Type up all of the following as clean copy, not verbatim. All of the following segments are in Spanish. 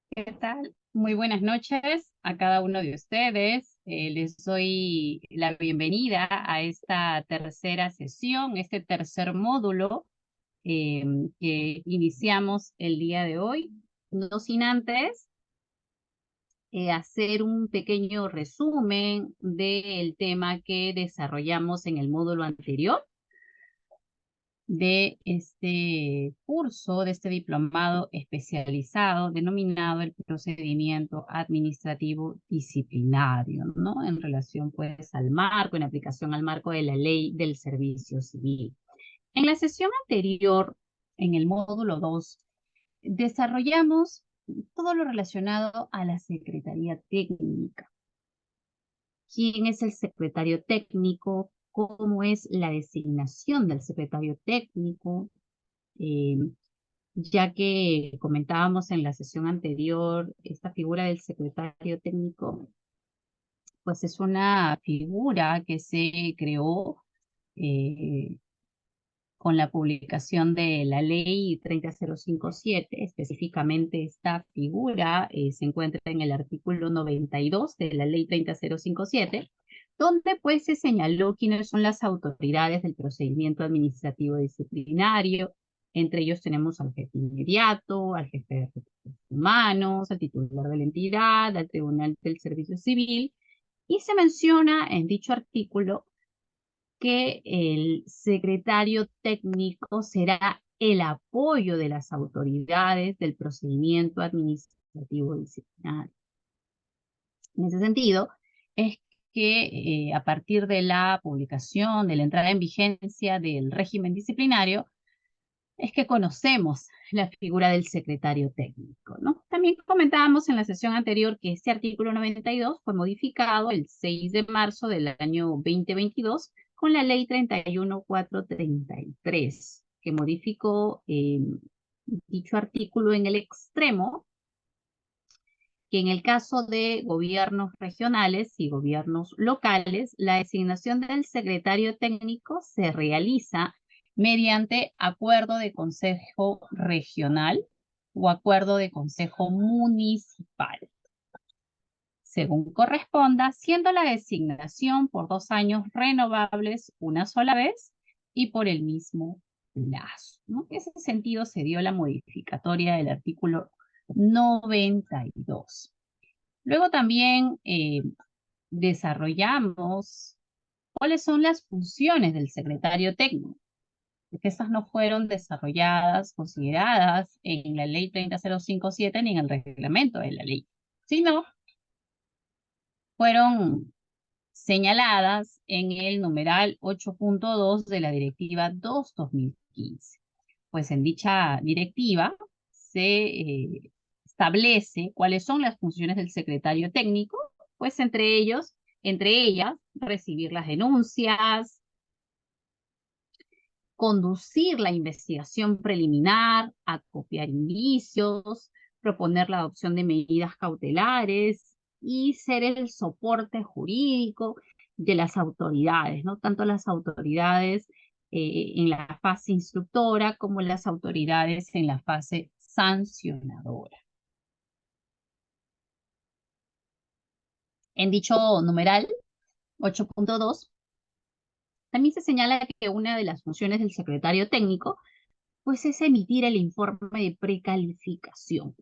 ¿Qué tal? Muy buenas noches a cada uno de ustedes. Les doy la bienvenida a esta tercera sesión, este tercer módulo eh, que iniciamos el día de hoy. No sin antes hacer un pequeño resumen del tema que desarrollamos en el módulo anterior de este curso, de este diplomado especializado denominado el procedimiento administrativo disciplinario, ¿no? En relación pues al marco, en aplicación al marco de la ley del servicio civil. En la sesión anterior, en el módulo 2, desarrollamos todo lo relacionado a la Secretaría Técnica. ¿Quién es el secretario técnico? ¿Cómo es la designación del secretario técnico? eh, ya que comentábamos en la sesión anterior, esta figura del secretario técnico, pues es una figura que se creó eh, con la publicación de la ley 30057. Específicamente esta figura se encuentra en el artículo 92 de la ley 30057, donde pues se señaló quiénes son las autoridades del procedimiento administrativo disciplinario. Entre ellos tenemos al jefe inmediato, al jefe de recursos humanos, al titular de la entidad, al tribunal del servicio civil, y se menciona en dicho artículo que el secretario técnico será el apoyo de las autoridades del procedimiento administrativo disciplinario. En ese sentido, es que a partir de la publicación, de la entrada en vigencia del régimen disciplinario, es que conocemos la figura del secretario técnico, ¿no? También comentábamos en la sesión anterior que este artículo 92 fue modificado el 6 de marzo del año 2022 con la ley 31433, que modificó dicho artículo en el extremo, que en el caso de gobiernos regionales y gobiernos locales, la designación del secretario técnico se realiza mediante acuerdo de consejo regional o acuerdo de consejo municipal, según corresponda, siendo la designación por 2 años renovables una sola vez y por el mismo plazo, ¿no? En ese sentido se dio la modificatoria del artículo 92. Luego también desarrollamos cuáles son las funciones del secretario técnico, porque estas no fueron desarrolladas, consideradas en la ley 30057 ni en el reglamento de la ley, sino fueron señaladas en el numeral 8.2 de la directiva 2/2015. Pues en dicha directiva se establece cuáles son las funciones del secretario técnico, pues entre ellas, recibir las denuncias, conducir la investigación preliminar, acopiar indicios, proponer la adopción de medidas cautelares y ser el soporte jurídico de las autoridades, ¿no? Tanto las autoridades en la fase instructora como las autoridades en la fase sancionadora. En dicho numeral 8.2, también se señala que una de las funciones del secretario técnico pues es emitir el informe de precalificación.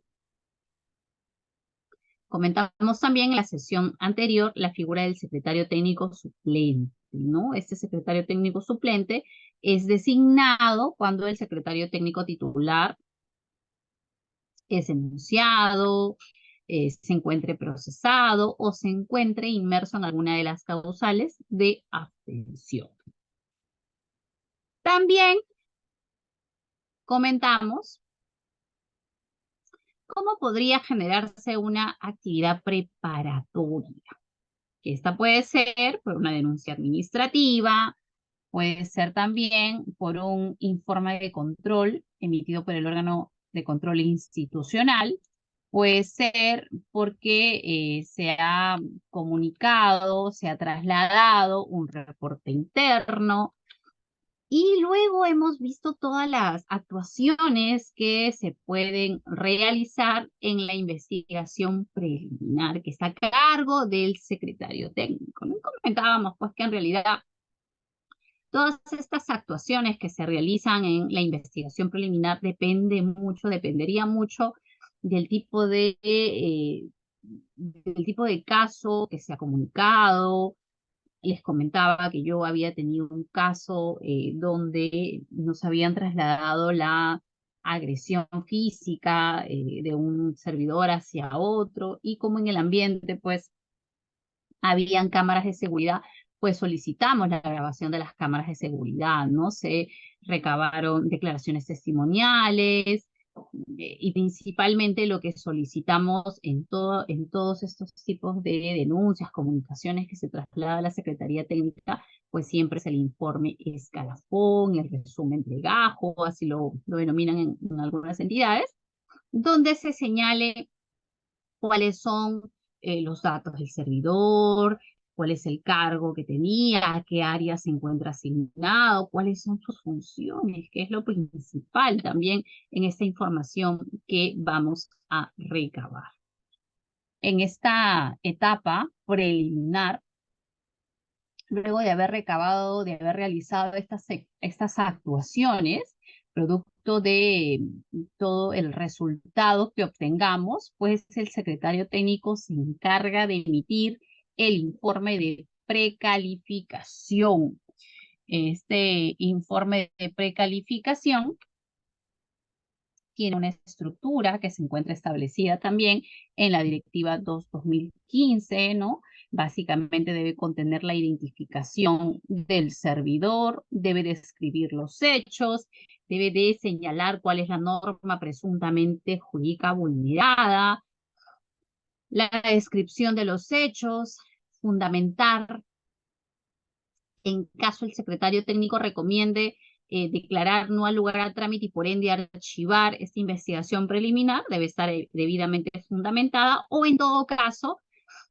Comentamos también en la sesión anterior la figura del secretario técnico suplente, ¿no? Este secretario técnico suplente es designado cuando el secretario técnico titular es denunciado, se encuentre procesado o se encuentre inmerso en alguna de las causales de abstención. También comentamos cómo podría generarse una actividad preparatoria. Esta puede ser por una denuncia administrativa, puede ser también por un informe de control emitido por el órgano de control institucional, puede ser porque se ha comunicado, se ha trasladado un reporte interno Y luego hemos visto todas las actuaciones que se pueden realizar en la investigación preliminar que está a cargo del secretario técnico, ¿no? Comentábamos pues que en realidad todas estas actuaciones que se realizan en la investigación preliminar dependería mucho del del tipo de caso que se ha comunicado. Les comentaba que yo había tenido un caso donde nos habían trasladado la agresión física de un servidor hacia otro y como en el ambiente pues habían cámaras de seguridad, pues solicitamos la grabación de las cámaras de seguridad, ¿no? Se recabaron declaraciones testimoniales y principalmente lo que solicitamos en todos estos tipos de denuncias, comunicaciones que se traslada a la Secretaría Técnica, pues siempre es el informe escalafón, el resumen de gajo, así lo denominan en algunas entidades, donde se señale cuáles son los datos del servidor, cuál es el cargo que tenía, a qué área se encuentra asignado, cuáles son sus funciones, qué es lo principal también en esta información que vamos a recabar. En esta etapa preliminar, luego de haber recabado, de haber realizado estas actuaciones, producto de todo el resultado que obtengamos, pues el secretario técnico se encarga de emitir el informe de precalificación. Este informe de precalificación tiene una estructura que se encuentra establecida también en la Directiva 2/2015, ¿no? Básicamente debe contener la identificación del servidor, debe describir los hechos, debe de señalar cuál es la norma presuntamente jurídica vulnerada, la descripción de los hechos, fundamentar en caso el secretario técnico recomiende declarar no al lugar al trámite y por ende archivar esta investigación preliminar, debe estar debidamente fundamentada o en todo caso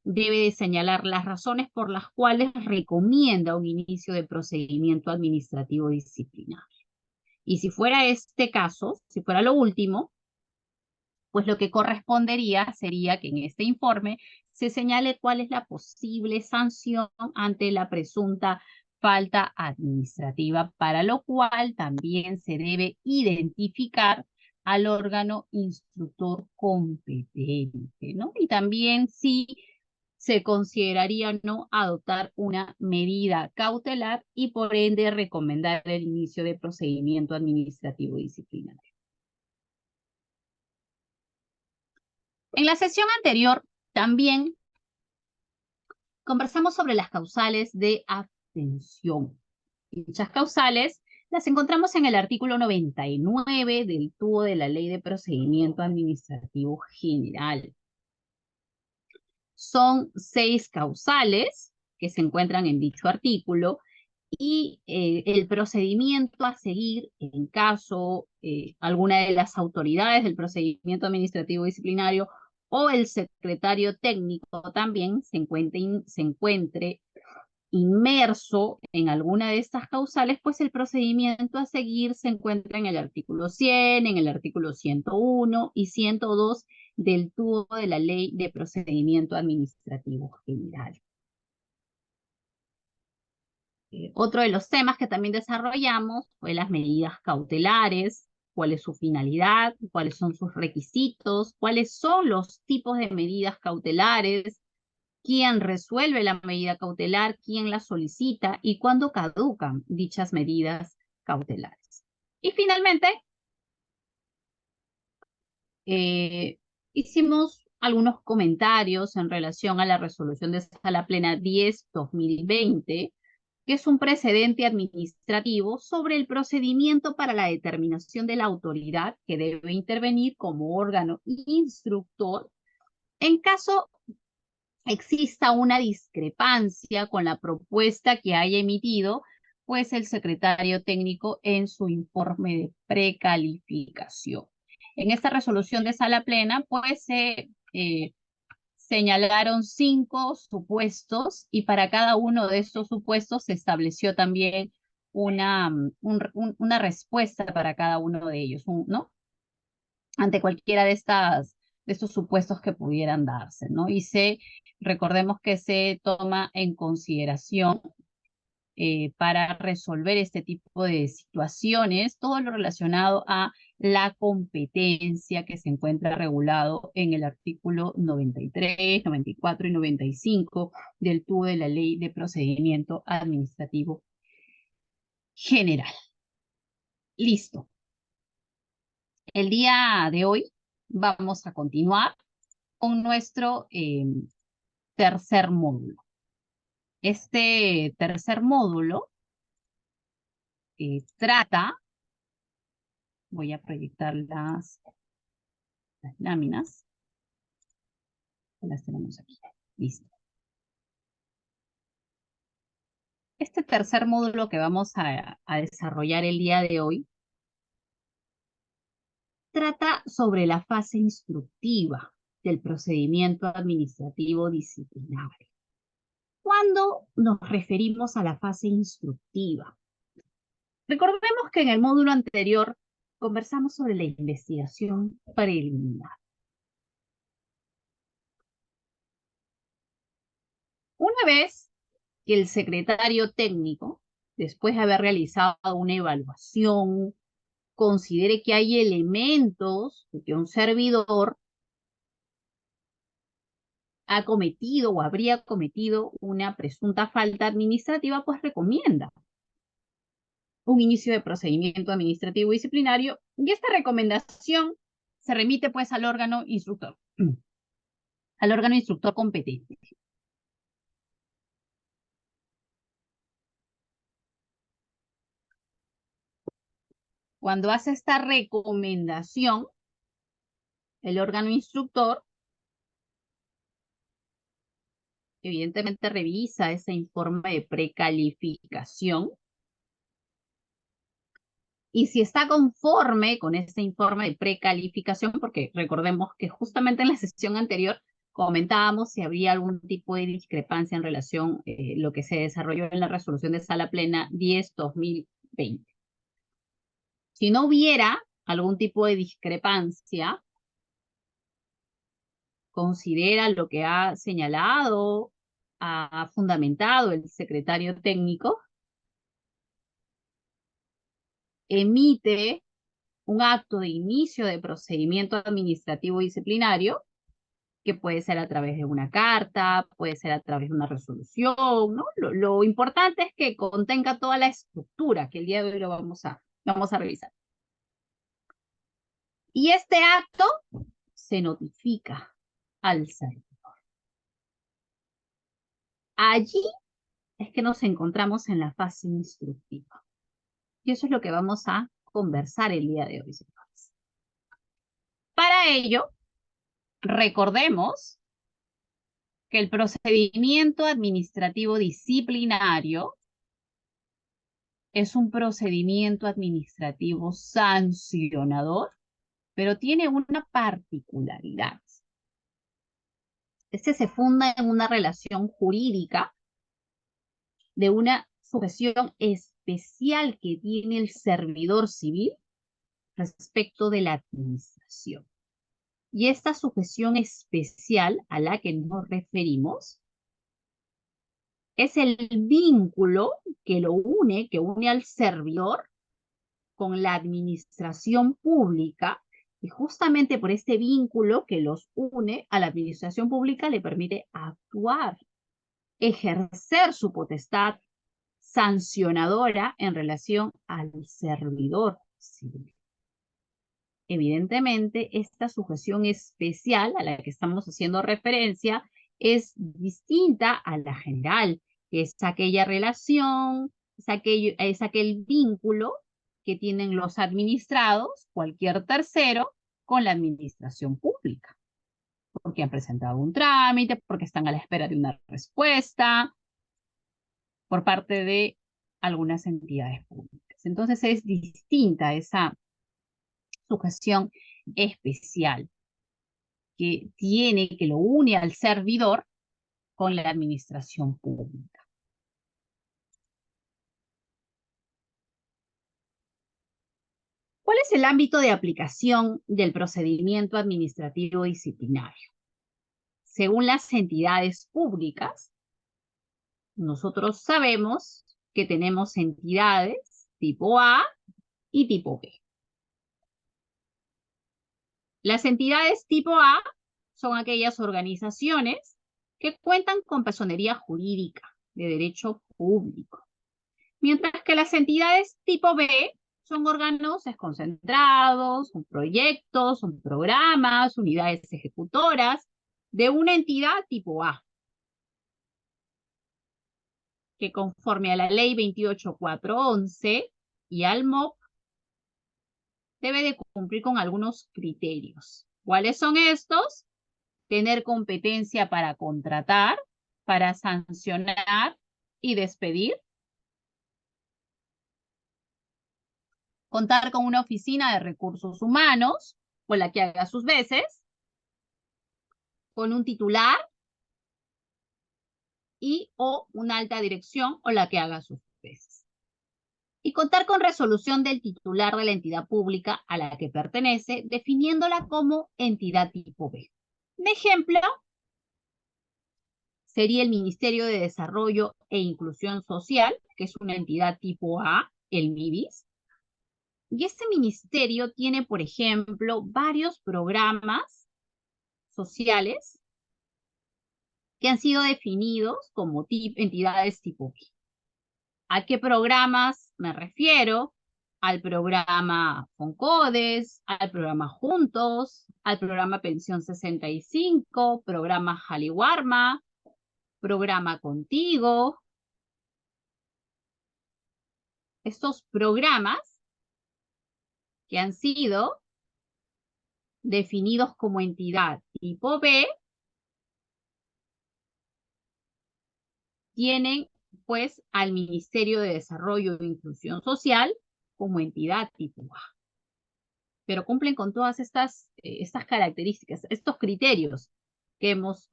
debe de señalar las razones por las cuales recomienda un inicio de procedimiento administrativo disciplinario. Y si fuera este caso, si fuera lo último, pues lo que correspondería sería que en este informe se señale cuál es la posible sanción ante la presunta falta administrativa, para lo cual también se debe identificar al órgano instructor competente, ¿no? Y también si se consideraría no adoptar una medida cautelar y por ende recomendar el inicio de procedimiento administrativo disciplinario. En la sesión anterior también conversamos sobre las causales de abstención. Dichas causales las encontramos en el artículo 99 del TUO de la Ley de Procedimiento Administrativo General. Son 6 causales que se encuentran en dicho artículo y el procedimiento a seguir en caso alguna de las autoridades del procedimiento administrativo disciplinario o el secretario técnico también se encuentre inmerso en alguna de estas causales, pues el procedimiento a seguir se encuentra en el artículo 100, en el artículo 101 y 102 del TUO de la Ley de Procedimiento Administrativo General. Otro de los temas que también desarrollamos fue las medidas cautelares, cuál es su finalidad, cuáles son sus requisitos, cuáles son los tipos de medidas cautelares, quién resuelve la medida cautelar, quién la solicita y cuándo caducan dichas medidas cautelares. Y finalmente, hicimos algunos comentarios en relación a la resolución de Sala Plena 10/2020, que es un precedente administrativo sobre el procedimiento para la determinación de la autoridad que debe intervenir como órgano instructor en caso exista una discrepancia con la propuesta que haya emitido, pues el secretario técnico en su informe de precalificación. En esta resolución de Sala Plena, pues se señalaron 5 supuestos y para cada uno de estos supuestos se estableció también una respuesta para cada uno de ellos, ¿no? Ante cualquiera de estos supuestos que pudieran darse, ¿no? Recordemos que se toma en consideración para resolver este tipo de situaciones, todo lo relacionado a la competencia que se encuentra regulado en el artículo 93, 94 y 95 del TUO de la Ley de Procedimiento Administrativo General. Listo. El día de hoy vamos a continuar con nuestro tercer módulo. Este tercer módulo trata, voy a proyectar las láminas, las tenemos aquí, listo. Este tercer módulo que vamos a desarrollar el día de hoy trata sobre la fase instructiva del procedimiento administrativo disciplinario. ¿Cuándo nos referimos a la fase instructiva? Recordemos que en el módulo anterior conversamos sobre la investigación preliminar. Una vez que el secretario técnico, después de haber realizado una evaluación, considere que hay elementos de que un servidor ha cometido o habría cometido una presunta falta administrativa, pues recomienda un inicio de procedimiento administrativo disciplinario y esta recomendación se remite pues al órgano instructor competente. Cuando hace esta recomendación, el órgano instructor evidentemente revisa ese informe de precalificación y si está conforme con ese informe de precalificación, porque recordemos que justamente en la sesión anterior comentábamos si habría algún tipo de discrepancia en relación a lo que se desarrolló en la resolución de sala plena 10/2020. Si no hubiera algún tipo de discrepancia, considera lo que ha señalado, ha fundamentado el secretario técnico, emite un acto de inicio de procedimiento administrativo disciplinario, que puede ser a través de una carta, puede ser a través de una resolución, ¿no? Lo importante es que contenga toda la estructura, que el día de hoy lo vamos a revisar. Y este acto se notifica al servidor. Allí es que nos encontramos en la fase instructiva. Y eso es lo que vamos a conversar el día de hoy, señores. Para ello, recordemos que el procedimiento administrativo disciplinario es un procedimiento administrativo sancionador, pero tiene una particularidad. Este se funda en una relación jurídica de una sujeción especial que tiene el servidor civil respecto de la administración. Y esta sujeción especial a la que nos referimos es el vínculo que une al servidor con la administración pública, y justamente por este vínculo que los une a la administración pública le permite actuar, ejercer su potestad sancionadora en relación al servidor civil. Evidentemente, esta sujeción especial a la que estamos haciendo referencia es distinta a la general, que es aquella relación, es aquel vínculo que tienen los administrados, cualquier tercero, con la administración pública, porque han presentado un trámite, porque están a la espera de una respuesta por parte de algunas entidades públicas. Entonces es distinta esa sujeción especial que lo une al servidor con la administración pública. ¿Cuál es el ámbito de aplicación del procedimiento administrativo disciplinario? Según las entidades públicas, nosotros sabemos que tenemos entidades tipo A y tipo B. Las entidades tipo A son aquellas organizaciones que cuentan con personería jurídica de derecho público, mientras que las entidades tipo B son órganos desconcentrados, son proyectos, son programas, unidades ejecutoras de una entidad tipo A, que conforme a la ley 28411 y al MOP debe de cumplir con algunos criterios. ¿Cuáles son estos? Tener competencia para contratar, para sancionar y despedir. Contar con una oficina de recursos humanos, o la que haga sus veces, con un titular y o una alta dirección, o la que haga sus veces. Y contar con resolución del titular de la entidad pública a la que pertenece, definiéndola como entidad tipo B. Un ejemplo sería el Ministerio de Desarrollo e Inclusión Social, que es una entidad tipo A, el MIDIS. Y este ministerio tiene, por ejemplo, varios programas sociales que han sido definidos como entidades tipo B. ¿A qué programas me refiero? Al programa Foncodes, al programa Juntos, al programa Pensión 65, programa Jaliwarma, programa Contigo. Estos programas que han sido definidos como entidad tipo B tienen pues al Ministerio de Desarrollo e Inclusión Social como entidad tipo A. Pero cumplen con todas estas características, estos criterios que hemos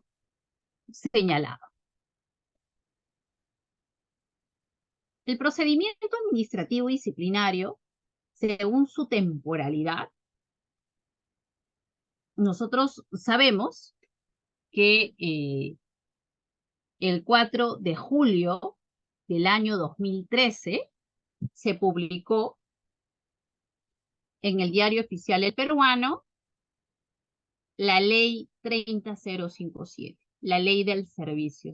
señalado. El procedimiento administrativo disciplinario, según su temporalidad, nosotros sabemos que el 4 de julio del año 2013 se publicó en el Diario Oficial El Peruano la Ley 30057, la Ley del Servicio.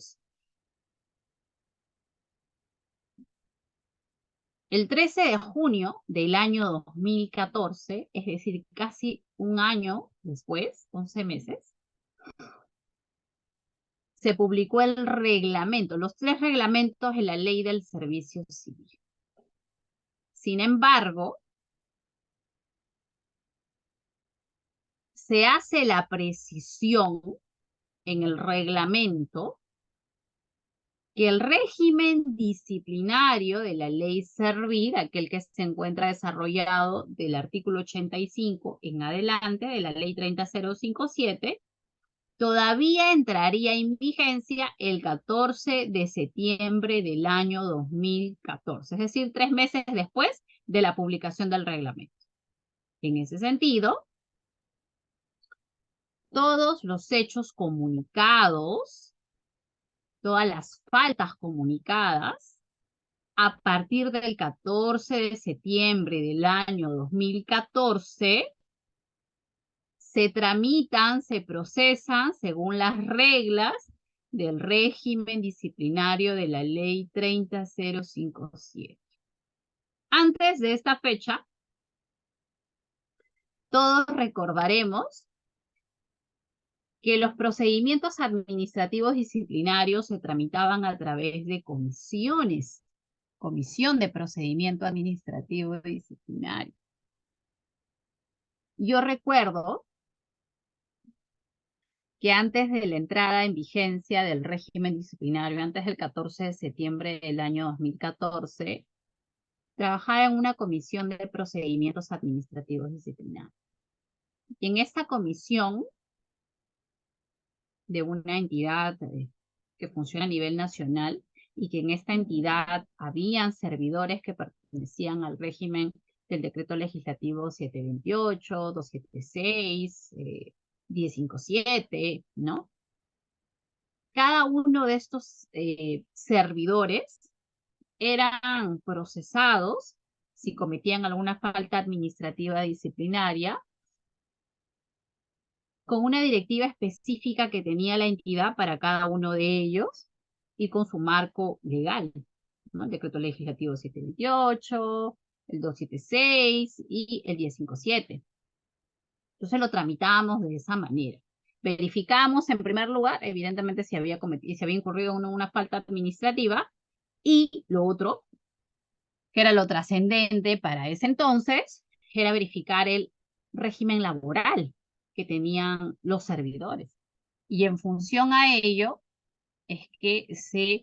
El 13 de junio del año 2014, es decir, casi un año después, 11 meses, se publicó el reglamento, los 3 reglamentos de la Ley del Servicio Civil. Sin embargo, se hace la precisión en el reglamento que el régimen disciplinario de la ley Servir, aquel que se encuentra desarrollado del artículo 85 en adelante de la ley 30057, todavía entraría en vigencia el 14 de septiembre del año 2014, es decir, 3 meses después de la publicación del reglamento. En ese sentido, todos los hechos comunicados, todas las faltas comunicadas, a partir del 14 de septiembre del año 2014, se tramitan, se procesan según las reglas del régimen disciplinario de la ley 30057. Antes de esta fecha, todos recordaremos que los procedimientos administrativos disciplinarios se tramitaban a través de comisiones, comisión de procedimiento administrativo disciplinario. Yo recuerdo que antes de la entrada en vigencia del régimen disciplinario, antes del 14 de septiembre del año 2014, trabajaba en una comisión de procedimientos administrativos disciplinarios. Y en esta comisión de una entidad que funciona a nivel nacional y que en esta entidad habían servidores que pertenecían al régimen del Decreto Legislativo 728, 276, 1057, ¿no? Cada uno de estos servidores eran procesados si cometían alguna falta administrativa disciplinaria con una directiva específica que tenía la entidad para cada uno de ellos y con su marco legal, ¿no? El Decreto Legislativo 728, el 276 y el 1057. Entonces lo tramitamos de esa manera. Verificamos en primer lugar, evidentemente, si había incurrido en una falta administrativa, y lo otro, que era lo trascendente para ese entonces, era verificar el régimen laboral que tenían los servidores. Y en función a ello es que se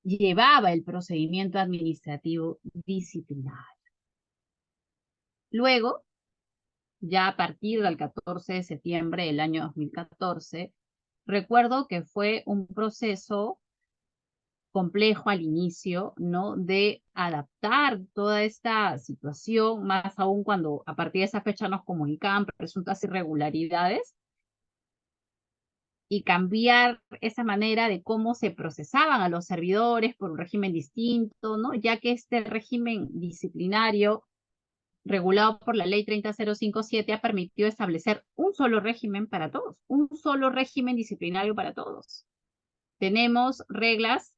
llevaba el procedimiento administrativo disciplinario. Luego, ya a partir del 14 de septiembre del año 2014, recuerdo que fue un proceso complejo al inicio, ¿no? De adaptar toda esta situación, más aún cuando a partir de esa fecha nos comunicaban presuntas irregularidades, y cambiar esa manera de cómo se procesaban a los servidores por un régimen distinto, ¿no? Ya que este régimen disciplinario regulado por la ley 30057 ha permitido establecer un solo régimen para todos, un solo régimen disciplinario para todos. Tenemos reglas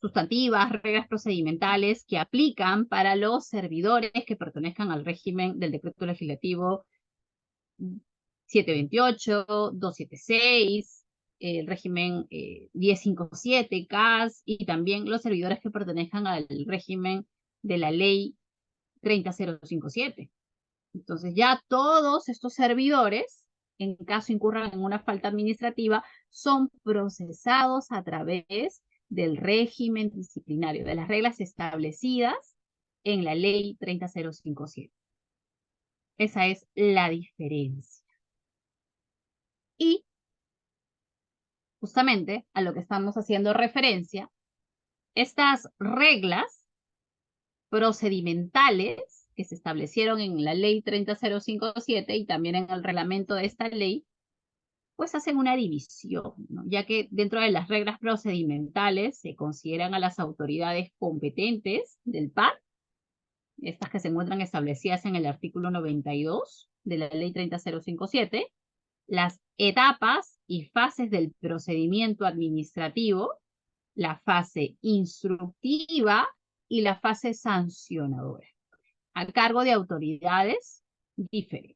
sustantivas, reglas procedimentales que aplican para los servidores que pertenezcan al régimen del Decreto Legislativo 728, 276, el régimen 1057, CAS, y también los servidores que pertenezcan al régimen de la ley 30057. Entonces ya todos estos servidores, en caso incurran en una falta administrativa, son procesados a través del régimen disciplinario, de las reglas establecidas en la ley 30057. Esa es la diferencia. Y justamente a lo que estamos haciendo referencia, estas reglas procedimentales que se establecieron en la ley 30057 y también en el reglamento de esta ley, pues hacen una división, ¿no? Ya que dentro de las reglas procedimentales se consideran a las autoridades competentes del PAR, estas que se encuentran establecidas en el artículo 92 de la ley 30057, las etapas y fases del procedimiento administrativo, la fase instructiva y la fase sancionadora, a cargo de autoridades diferentes.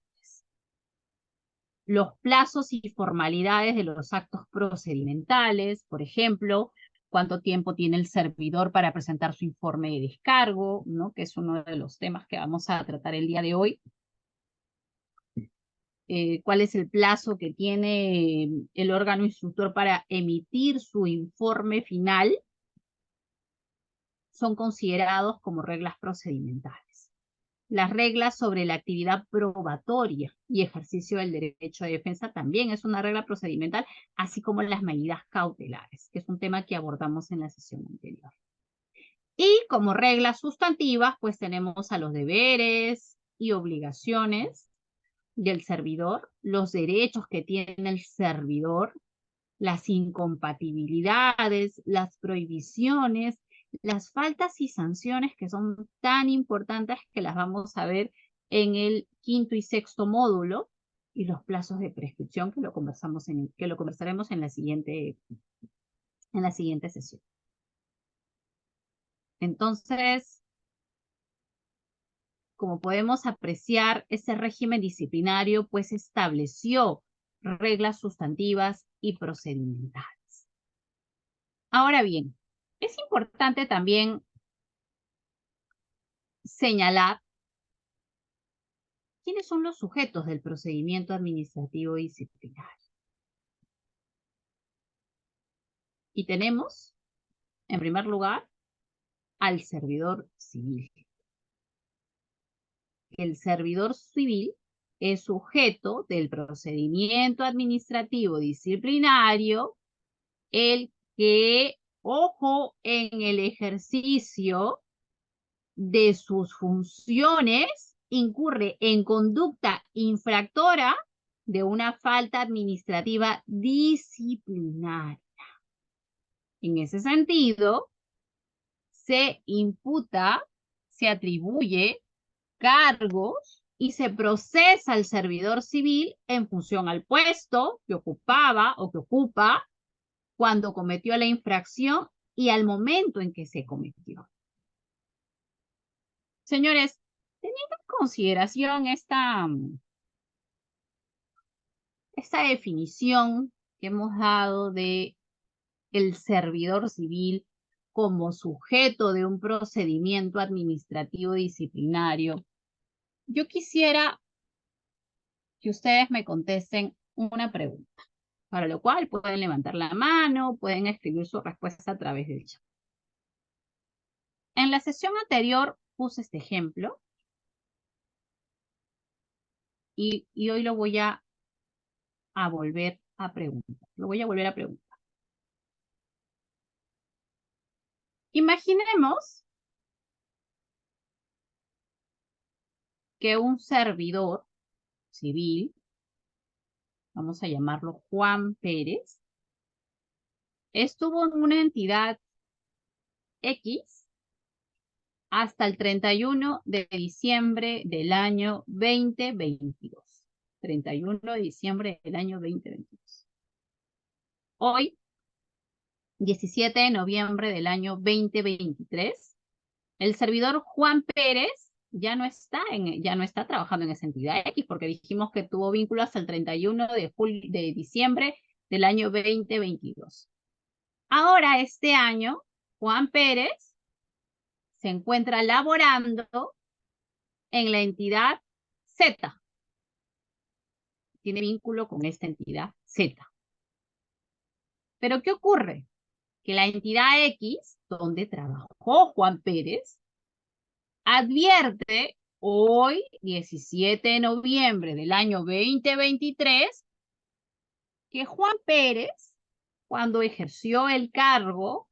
Los plazos y formalidades de los actos procedimentales, por ejemplo, cuánto tiempo tiene el servidor para presentar su informe de descargo, ¿no? Que es uno de los temas que vamos a tratar el día de hoy. Cuál es el plazo que tiene el órgano instructor para emitir su informe final, son considerados como reglas procedimentales. Las reglas sobre la actividad probatoria y ejercicio del derecho de defensa también es una regla procedimental, así como las medidas cautelares, que es un tema que abordamos en la sesión anterior. Y como reglas sustantivas, pues tenemos a los deberes y obligaciones del servidor, los derechos que tiene el servidor, las incompatibilidades, las prohibiciones, las faltas y sanciones que son tan importantes que las vamos a ver en el quinto y sexto módulo, y los plazos de prescripción que lo conversaremos en la siguiente sesión. Entonces, como podemos apreciar, ese régimen disciplinario pues estableció reglas sustantivas y procedimentales. Ahora bien, es importante también señalar quiénes son los sujetos del procedimiento administrativo disciplinario. Y tenemos, en primer lugar, al servidor civil. El servidor civil es sujeto del procedimiento administrativo disciplinario, el que, ojo, en el ejercicio de sus funciones incurre en conducta infractora de una falta administrativa disciplinaria. En ese sentido, se imputa, se atribuye cargos y se procesa al servidor civil en función al puesto que ocupaba o que ocupa cuando cometió la infracción y al momento en que se cometió. Señores, teniendo en consideración esta definición que hemos dado de el servidor civil como sujeto de un procedimiento administrativo disciplinario, yo quisiera que ustedes me contesten una pregunta, para lo cual pueden levantar la mano, pueden escribir su respuesta a través del chat. En la sesión anterior puse este ejemplo y hoy lo voy a volver a preguntar. Lo voy a volver a preguntar. Imaginemos que un servidor civil, vamos a llamarlo Juan Pérez, estuvo en una entidad X hasta el 31 de diciembre del año 2022. 31 de diciembre del año 2022. Hoy, 17 de noviembre del año 2023, el servidor Juan Pérez ya no está trabajando en esa entidad X porque dijimos que tuvo vínculo hasta el 31 de diciembre del año 2022. Ahora, este año, Juan Pérez se encuentra laborando en la entidad Z. Tiene vínculo con esta entidad Z. Pero ¿qué ocurre? Que la entidad X, donde trabajó Juan Pérez, advierte hoy, 17 de noviembre del año 2023, que Juan Pérez, cuando ejerció el cargo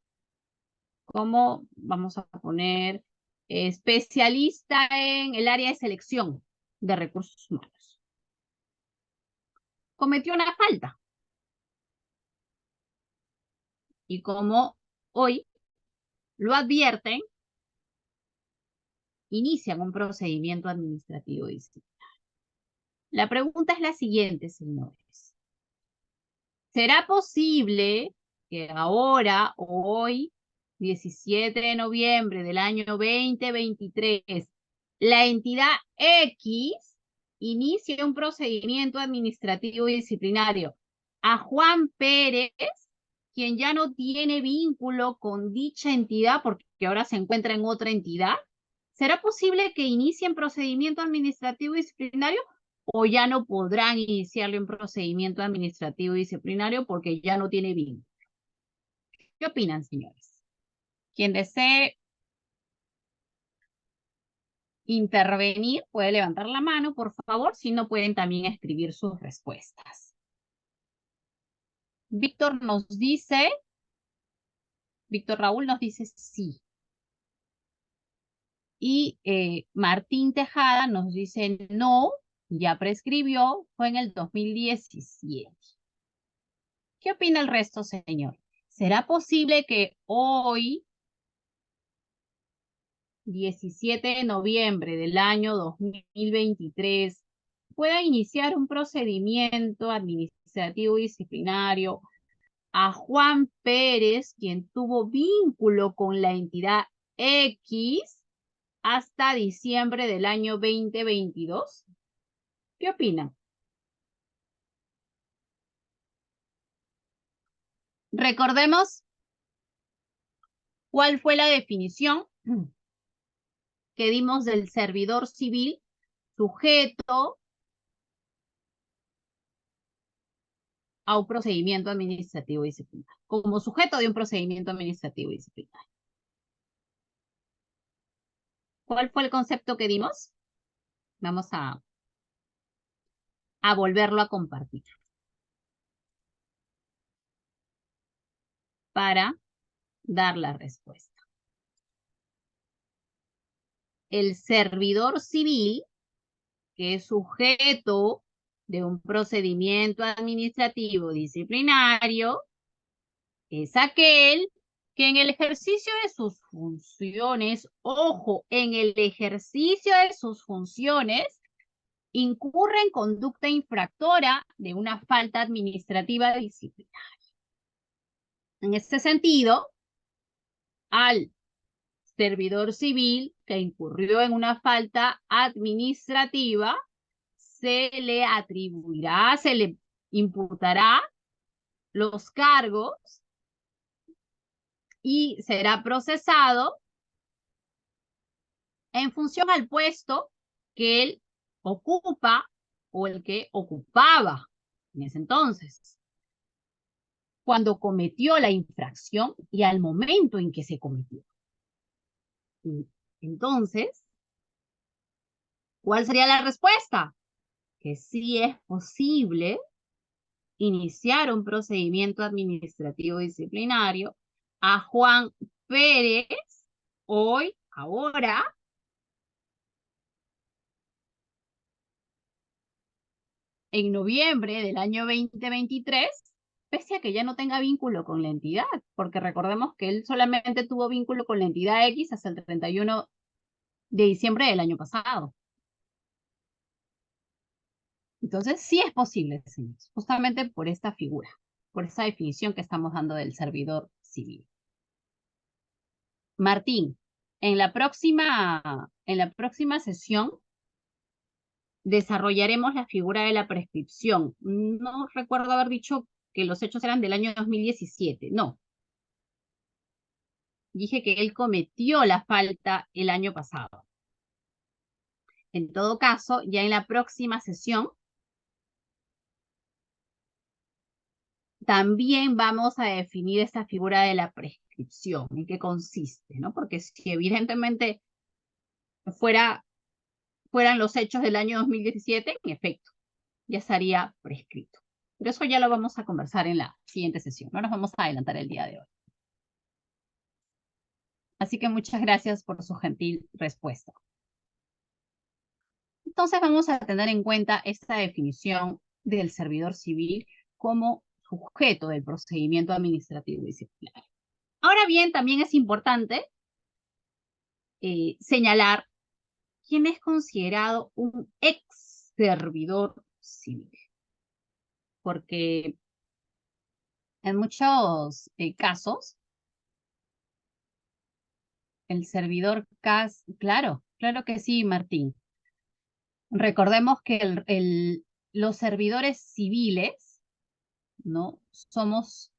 como, vamos a poner, especialista en el área de selección de recursos humanos, cometió una falta. Y como hoy lo advierten, inician un procedimiento administrativo disciplinario. La pregunta es la siguiente, señores. ¿Será posible que ahora, hoy, 17 de noviembre del año 2023, la entidad X inicie un procedimiento administrativo disciplinario a Juan Pérez, quien ya no tiene vínculo con dicha entidad porque ahora se encuentra en otra entidad? ¿Será posible que inicien procedimiento administrativo disciplinario o ya no podrán iniciarle un procedimiento administrativo disciplinario porque ya no tiene vínculo? ¿Qué opinan, señores? Quien desee intervenir puede levantar la mano, por favor, si no pueden también escribir sus respuestas. Víctor Raúl nos dice sí. Y Martín Tejada nos dice no, ya prescribió, fue en el 2017. ¿Qué opina el resto, señor? ¿Será posible que hoy, 17 de noviembre del año 2023, pueda iniciar un procedimiento administrativo disciplinario a Juan Pérez, quien tuvo vínculo con la entidad X hasta diciembre del año 2022? ¿Qué opinan? Recordemos cuál fue la definición que dimos del servidor civil, sujeto a un procedimiento administrativo disciplinario, como sujeto de un procedimiento administrativo disciplinario. ¿Cuál fue el concepto que dimos? Vamos a volverlo a compartir para dar la respuesta. el servidor civil, que es sujeto de un procedimiento administrativo disciplinario, es aquel que en el ejercicio de sus funciones, ojo, en el ejercicio de sus funciones, incurre en conducta infractora de una falta administrativa disciplinaria. En este sentido, al servidor civil que incurrió en una falta administrativa, se le atribuirá, se le imputará los cargos y será procesado en función al puesto que él ocupa o el que ocupaba en ese entonces, cuando cometió la infracción y al momento en que se cometió. Entonces, ¿cuál sería la respuesta? Que sí es posible iniciar un procedimiento administrativo disciplinario a Juan Pérez hoy, ahora, en noviembre del año 2023, pese a que ya no tenga vínculo con la entidad, porque recordemos que él solamente tuvo vínculo con la entidad X hasta el 31 de diciembre del año pasado. Entonces, sí es posible, señores, justamente por esta figura, por esta definición que estamos dando del servidor civil. Martín, en la próxima sesión desarrollaremos la figura de la prescripción. No recuerdo haber dicho que los hechos eran del año 2017, no. Dije que él cometió la falta el año pasado. En todo caso, ya en la próxima sesión también vamos a definir esta figura de la prescripción, en qué consiste, ¿no? Porque si evidentemente fueran los hechos del año 2017, en efecto, ya estaría prescrito. Pero eso ya lo vamos a conversar en la siguiente sesión. No nos vamos a adelantar el día de hoy. Así que muchas gracias por su gentil respuesta. Entonces vamos a tener en cuenta esta definición del servidor civil como sujeto del procedimiento administrativo disciplinario. Ahora bien, también es importante señalar quién es considerado un ex servidor civil. Porque en muchos casos, el servidor CAS, claro que sí, Martín. Recordemos que los servidores civiles, ¿no? Somos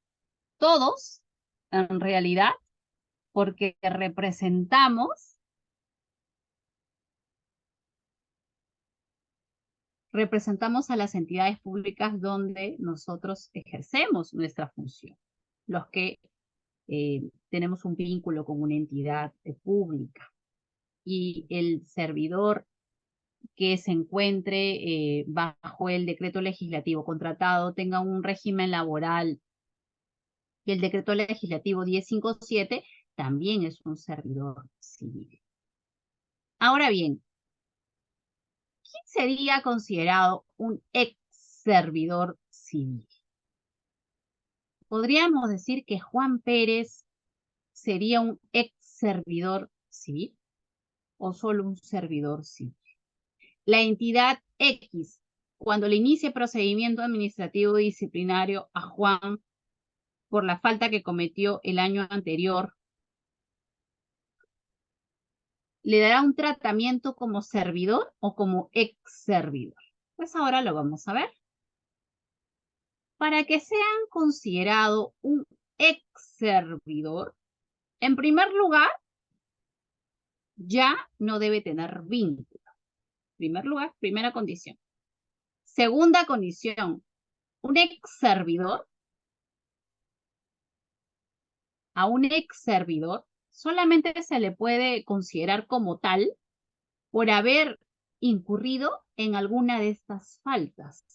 todos, en realidad, porque representamos a las entidades públicas donde nosotros ejercemos nuestra función. Los que tenemos un vínculo con una entidad pública. Y el servidor que se encuentre bajo el decreto legislativo contratado, tenga un régimen laboral y el decreto legislativo 1057 también es un servidor civil. Ahora bien, ¿quién sería considerado un ex servidor civil? ¿Podríamos decir que Juan Pérez sería un ex servidor civil o solo un servidor civil? La entidad X, cuando le inicie procedimiento administrativo disciplinario a Juan por la falta que cometió el año anterior, ¿le dará un tratamiento como servidor o como ex servidor? Pues ahora lo vamos a ver. Para que sean considerado un ex servidor, en primer lugar, ya no debe tener vínculo. En primer lugar, primera condición. Segunda condición, un ex servidor, a un ex servidor solamente se le puede considerar como tal por haber incurrido en alguna de estas faltas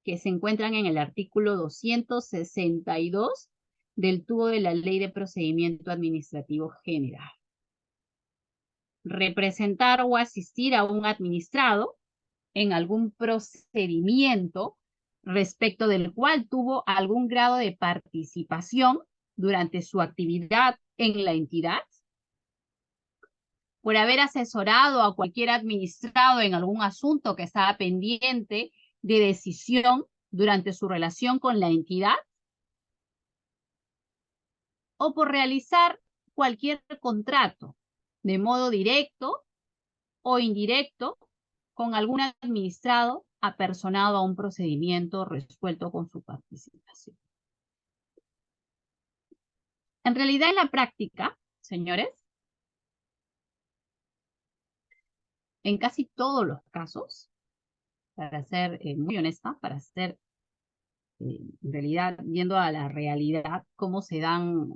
que se encuentran en el artículo 262 del TUO de la Ley de Procedimiento Administrativo General. representar o asistir a un administrado en algún procedimiento respecto del cual tuvo algún grado de participación durante su actividad en la entidad, por haber asesorado a cualquier administrado en algún asunto que estaba pendiente de decisión durante su relación con la entidad, o por realizar cualquier contrato de modo directo o indirecto con algún administrado apersonado a un procedimiento resuelto con su participación. En realidad, en la práctica, señores, en casi todos los casos, para ser muy honesta, para ser en realidad viendo a la realidad cómo se dan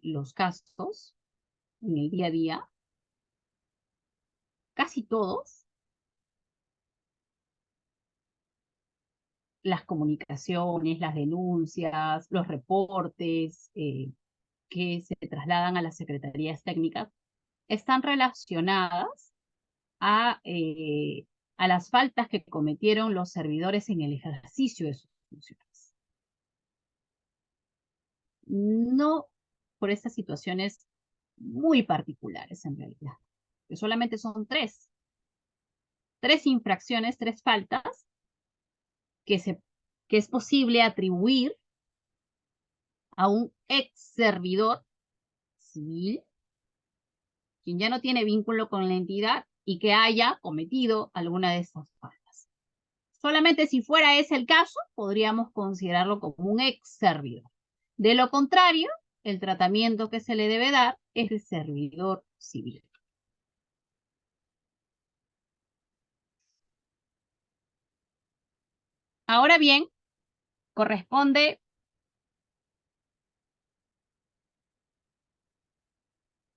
los casos en el día a día, casi todos, las comunicaciones, las denuncias, los reportes que se trasladan a las secretarías técnicas están relacionadas a las faltas que cometieron los servidores en el ejercicio de sus funciones. No por estas situaciones muy particulares en realidad, que solamente son tres infracciones, tres faltas que es posible atribuir a un ex servidor civil, quien ya no tiene vínculo con la entidad y que haya cometido alguna de estas faltas. Solamente si fuera ese el caso, podríamos considerarlo como un ex servidor. De lo contrario, el tratamiento que se le debe dar es el servidor civil. Ahora bien, corresponde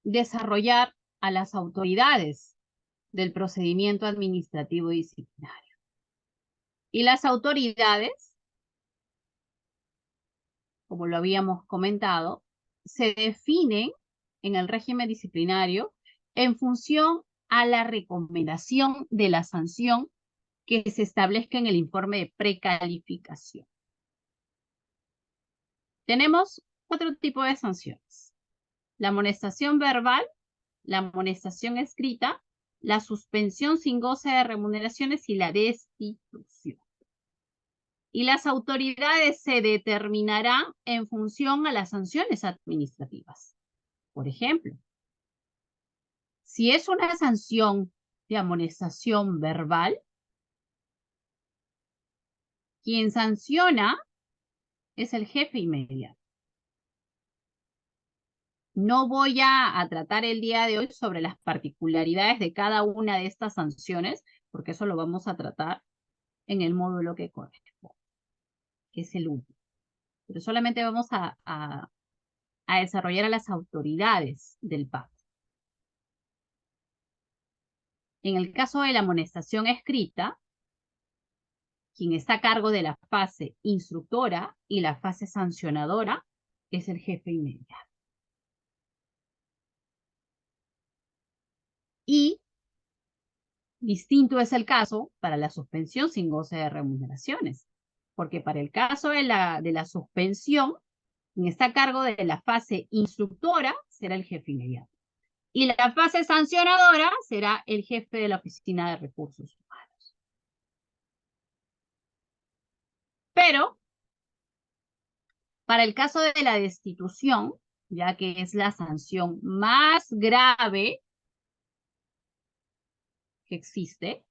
desarrollar a las autoridades del procedimiento administrativo disciplinario. Y las autoridades, como lo habíamos comentado, se definen en el régimen disciplinario en función a la recomendación de la sanción que se establezca en el informe de precalificación. Tenemos cuatro tipos de sanciones: la amonestación verbal, la amonestación escrita, la suspensión sin goce de remuneraciones y la destitución. Y las autoridades se determinarán en función a las sanciones administrativas. Por ejemplo, si es una sanción de amonestación verbal, quien sanciona es el jefe inmediato. No voy a tratar el día de hoy sobre las particularidades de cada una de estas sanciones, porque eso lo vamos a tratar en el módulo que corresponde, que es el último. Pero solamente vamos a desarrollar a las autoridades del pacto. En el caso de la amonestación escrita, quien está a cargo de la fase instructora y la fase sancionadora es el jefe inmediato. Y distinto es el caso para la suspensión sin goce de remuneraciones, porque para el caso de la suspensión, quien está a cargo de la fase instructora será el jefe inmediato. Y la fase sancionadora será el jefe de la Oficina de Recursos Humanos. Pero, para el caso de la destitución, ya que es la sanción más grave que existe,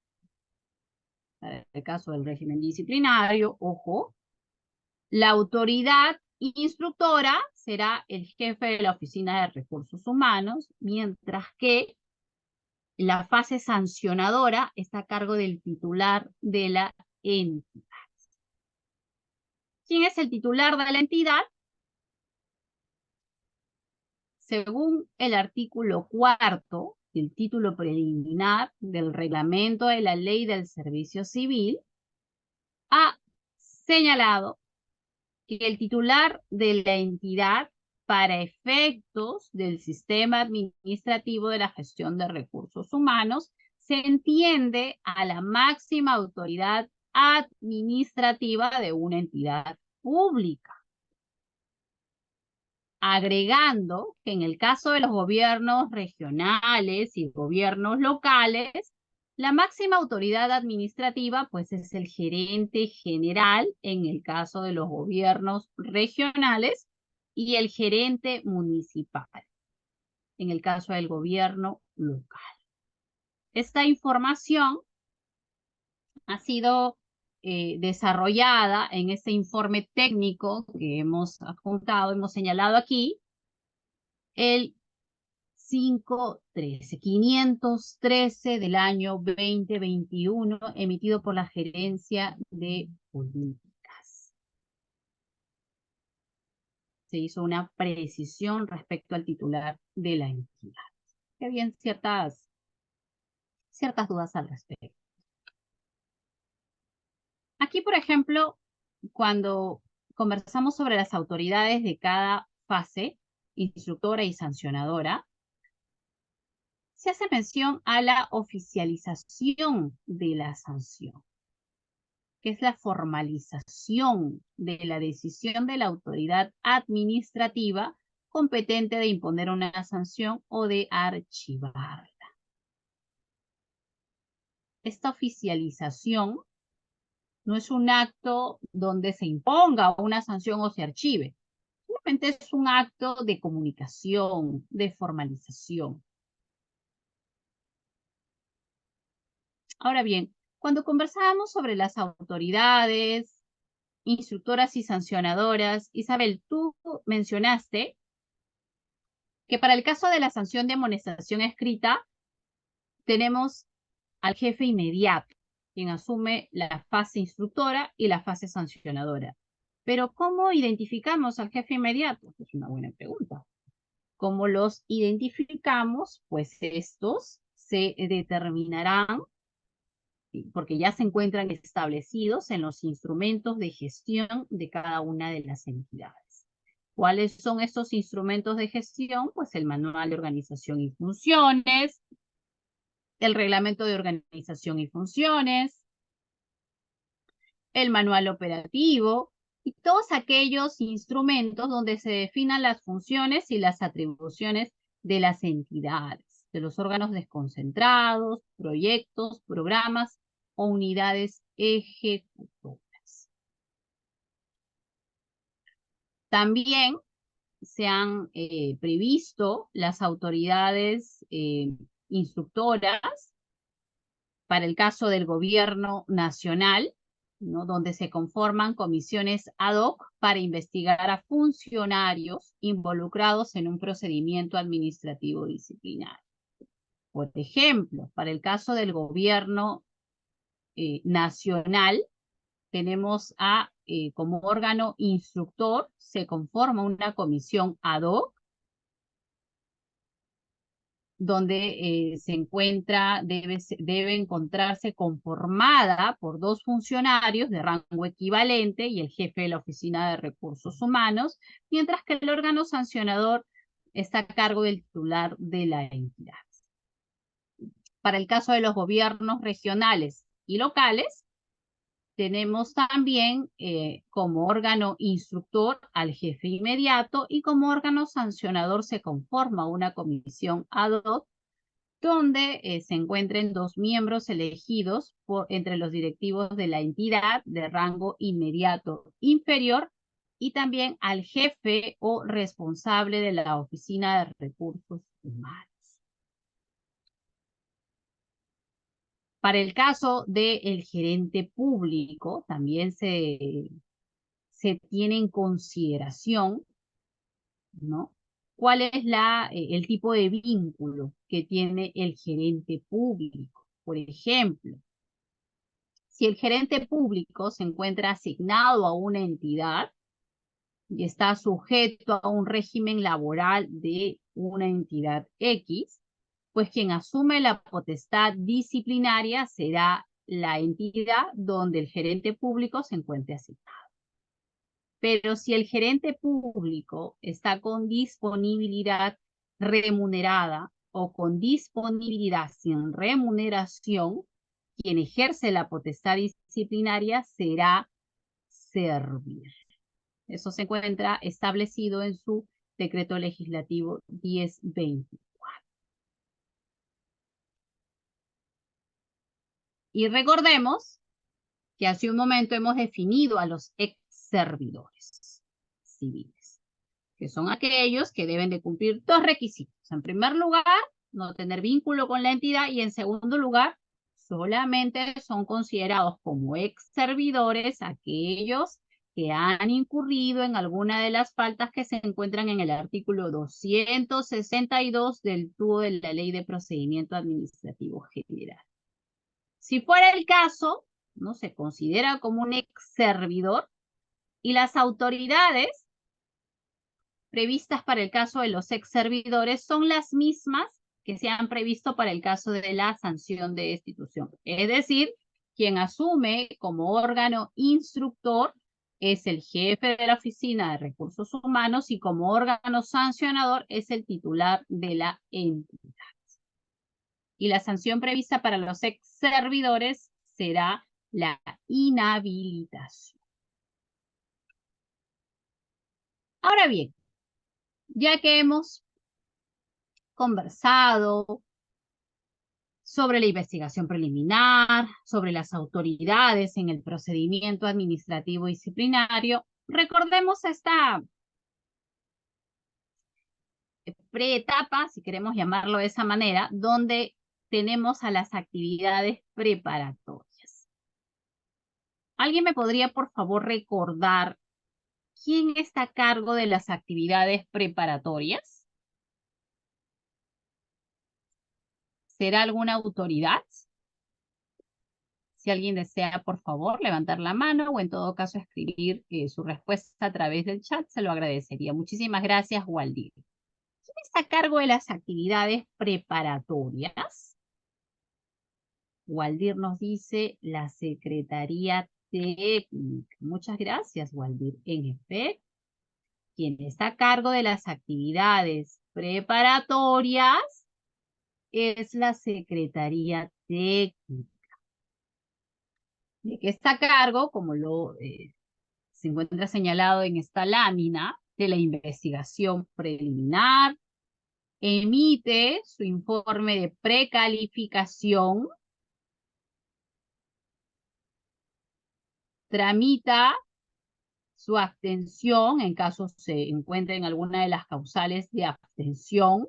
para el caso del régimen disciplinario, ojo, la autoridad instructora será el jefe de la Oficina de Recursos Humanos, mientras que la fase sancionadora está a cargo del titular de la entidad. ¿Quién es el titular de la entidad? Según el artículo 4 del título preliminar del reglamento de la Ley del Servicio Civil, ha señalado que el titular de la entidad para efectos del sistema administrativo de la gestión de recursos humanos, se entiende a la máxima autoridad administrativa de una entidad pública, agregando que en el caso de los gobiernos regionales y gobiernos locales, la máxima autoridad administrativa pues es el gerente general en el caso de los gobiernos regionales y el gerente municipal en el caso del gobierno local. Esta información ha sido desarrollada en este informe técnico que hemos adjuntado, hemos señalado aquí, el 513 del año 2021, emitido por la Gerencia de Políticas. Se hizo una precisión respecto al titular de la entidad. Que habían ciertas dudas al respecto. Aquí, por ejemplo, cuando conversamos sobre las autoridades de cada fase, instructora y sancionadora, se hace mención a la oficialización de la sanción, que es la formalización de la decisión de la autoridad administrativa competente de imponer una sanción o de archivarla. Esta oficialización no es un acto donde se imponga una sanción o se archive. Simplemente es un acto de comunicación, de formalización. Ahora bien, cuando conversábamos sobre las autoridades, instructoras y sancionadoras, Isabel, tú mencionaste que para el caso de la sanción de amonestación escrita, tenemos al jefe inmediato, quien asume la fase instructora y la fase sancionadora. Pero ¿cómo identificamos al jefe inmediato? Es una buena pregunta. ¿Cómo los identificamos? Pues estos se determinarán, porque ya se encuentran establecidos en los instrumentos de gestión de cada una de las entidades. ¿Cuáles son estos instrumentos de gestión? Pues el manual de organización y funciones, el reglamento de organización y funciones, el manual operativo y todos aquellos instrumentos donde se definan las funciones y las atribuciones de las entidades, de los órganos desconcentrados, proyectos, programas o unidades ejecutoras. También se han previsto las autoridades instructoras para el caso del gobierno nacional, ¿no? Donde se conforman comisiones ad hoc para investigar a funcionarios involucrados en un procedimiento administrativo disciplinario. Por ejemplo, para el caso del gobierno nacional, tenemos como órgano instructor, se conforma una comisión ad hoc donde debe encontrarse conformada por 2 funcionarios de rango equivalente y el jefe de la Oficina de Recursos Humanos, mientras que el órgano sancionador está a cargo del titular de la entidad. Para el caso de los gobiernos regionales y locales, tenemos también como órgano instructor al jefe inmediato y como órgano sancionador se conforma una comisión ad hoc donde se encuentren 2 miembros elegidos entre los directivos de la entidad de rango inmediato inferior y también al jefe o responsable de la Oficina de Recursos Humanos. Para el caso del gerente público, también se tiene en consideración, ¿no? ¿Cuál es el tipo de vínculo que tiene el gerente público? Por ejemplo, si el gerente público se encuentra asignado a una entidad y está sujeto a un régimen laboral de una entidad X, pues quien asume la potestad disciplinaria será la entidad donde el gerente público se encuentre asignado. Pero si el gerente público está con disponibilidad remunerada o con disponibilidad sin remuneración, quien ejerce la potestad disciplinaria será servir. Eso se encuentra establecido en su decreto legislativo 1024. Y recordemos que hace un momento hemos definido a los ex servidores civiles, que son aquellos que deben de cumplir dos requisitos. En primer lugar, no tener vínculo con la entidad, y en segundo lugar, solamente son considerados como ex servidores aquellos que han incurrido en alguna de las faltas que se encuentran en el artículo 262 del TUO de la Ley de Procedimiento Administrativo General. Si fuera el caso, no se considera como un ex servidor, y las autoridades previstas para el caso de los ex servidores son las mismas que se han previsto para el caso de la sanción de destitución. Es decir, quien asume como órgano instructor es el jefe de la Oficina de Recursos Humanos, y como órgano sancionador es el titular de la entidad. Y la sanción prevista para los ex servidores será la inhabilitación. Ahora bien, ya que hemos conversado sobre la investigación preliminar, sobre las autoridades en el procedimiento administrativo disciplinario, recordemos esta preetapa, si queremos llamarlo de esa manera, donde tenemos a las actividades preparatorias. ¿Alguien me podría, por favor, recordar quién está a cargo de las actividades preparatorias? ¿Será alguna autoridad? Si alguien desea, por favor, levantar la mano o en todo caso escribir su respuesta a través del chat, se lo agradecería. Muchísimas gracias, Waldir. ¿Quién está a cargo de las actividades preparatorias? Waldir nos dice la Secretaría Técnica. Muchas gracias, Waldir. En efecto, quien está a cargo de las actividades preparatorias es la Secretaría Técnica. De que está a cargo, como se encuentra señalado en esta lámina, de la investigación preliminar, emite su informe de precalificación, tramita su abstención en caso se encuentre en alguna de las causales de abstención,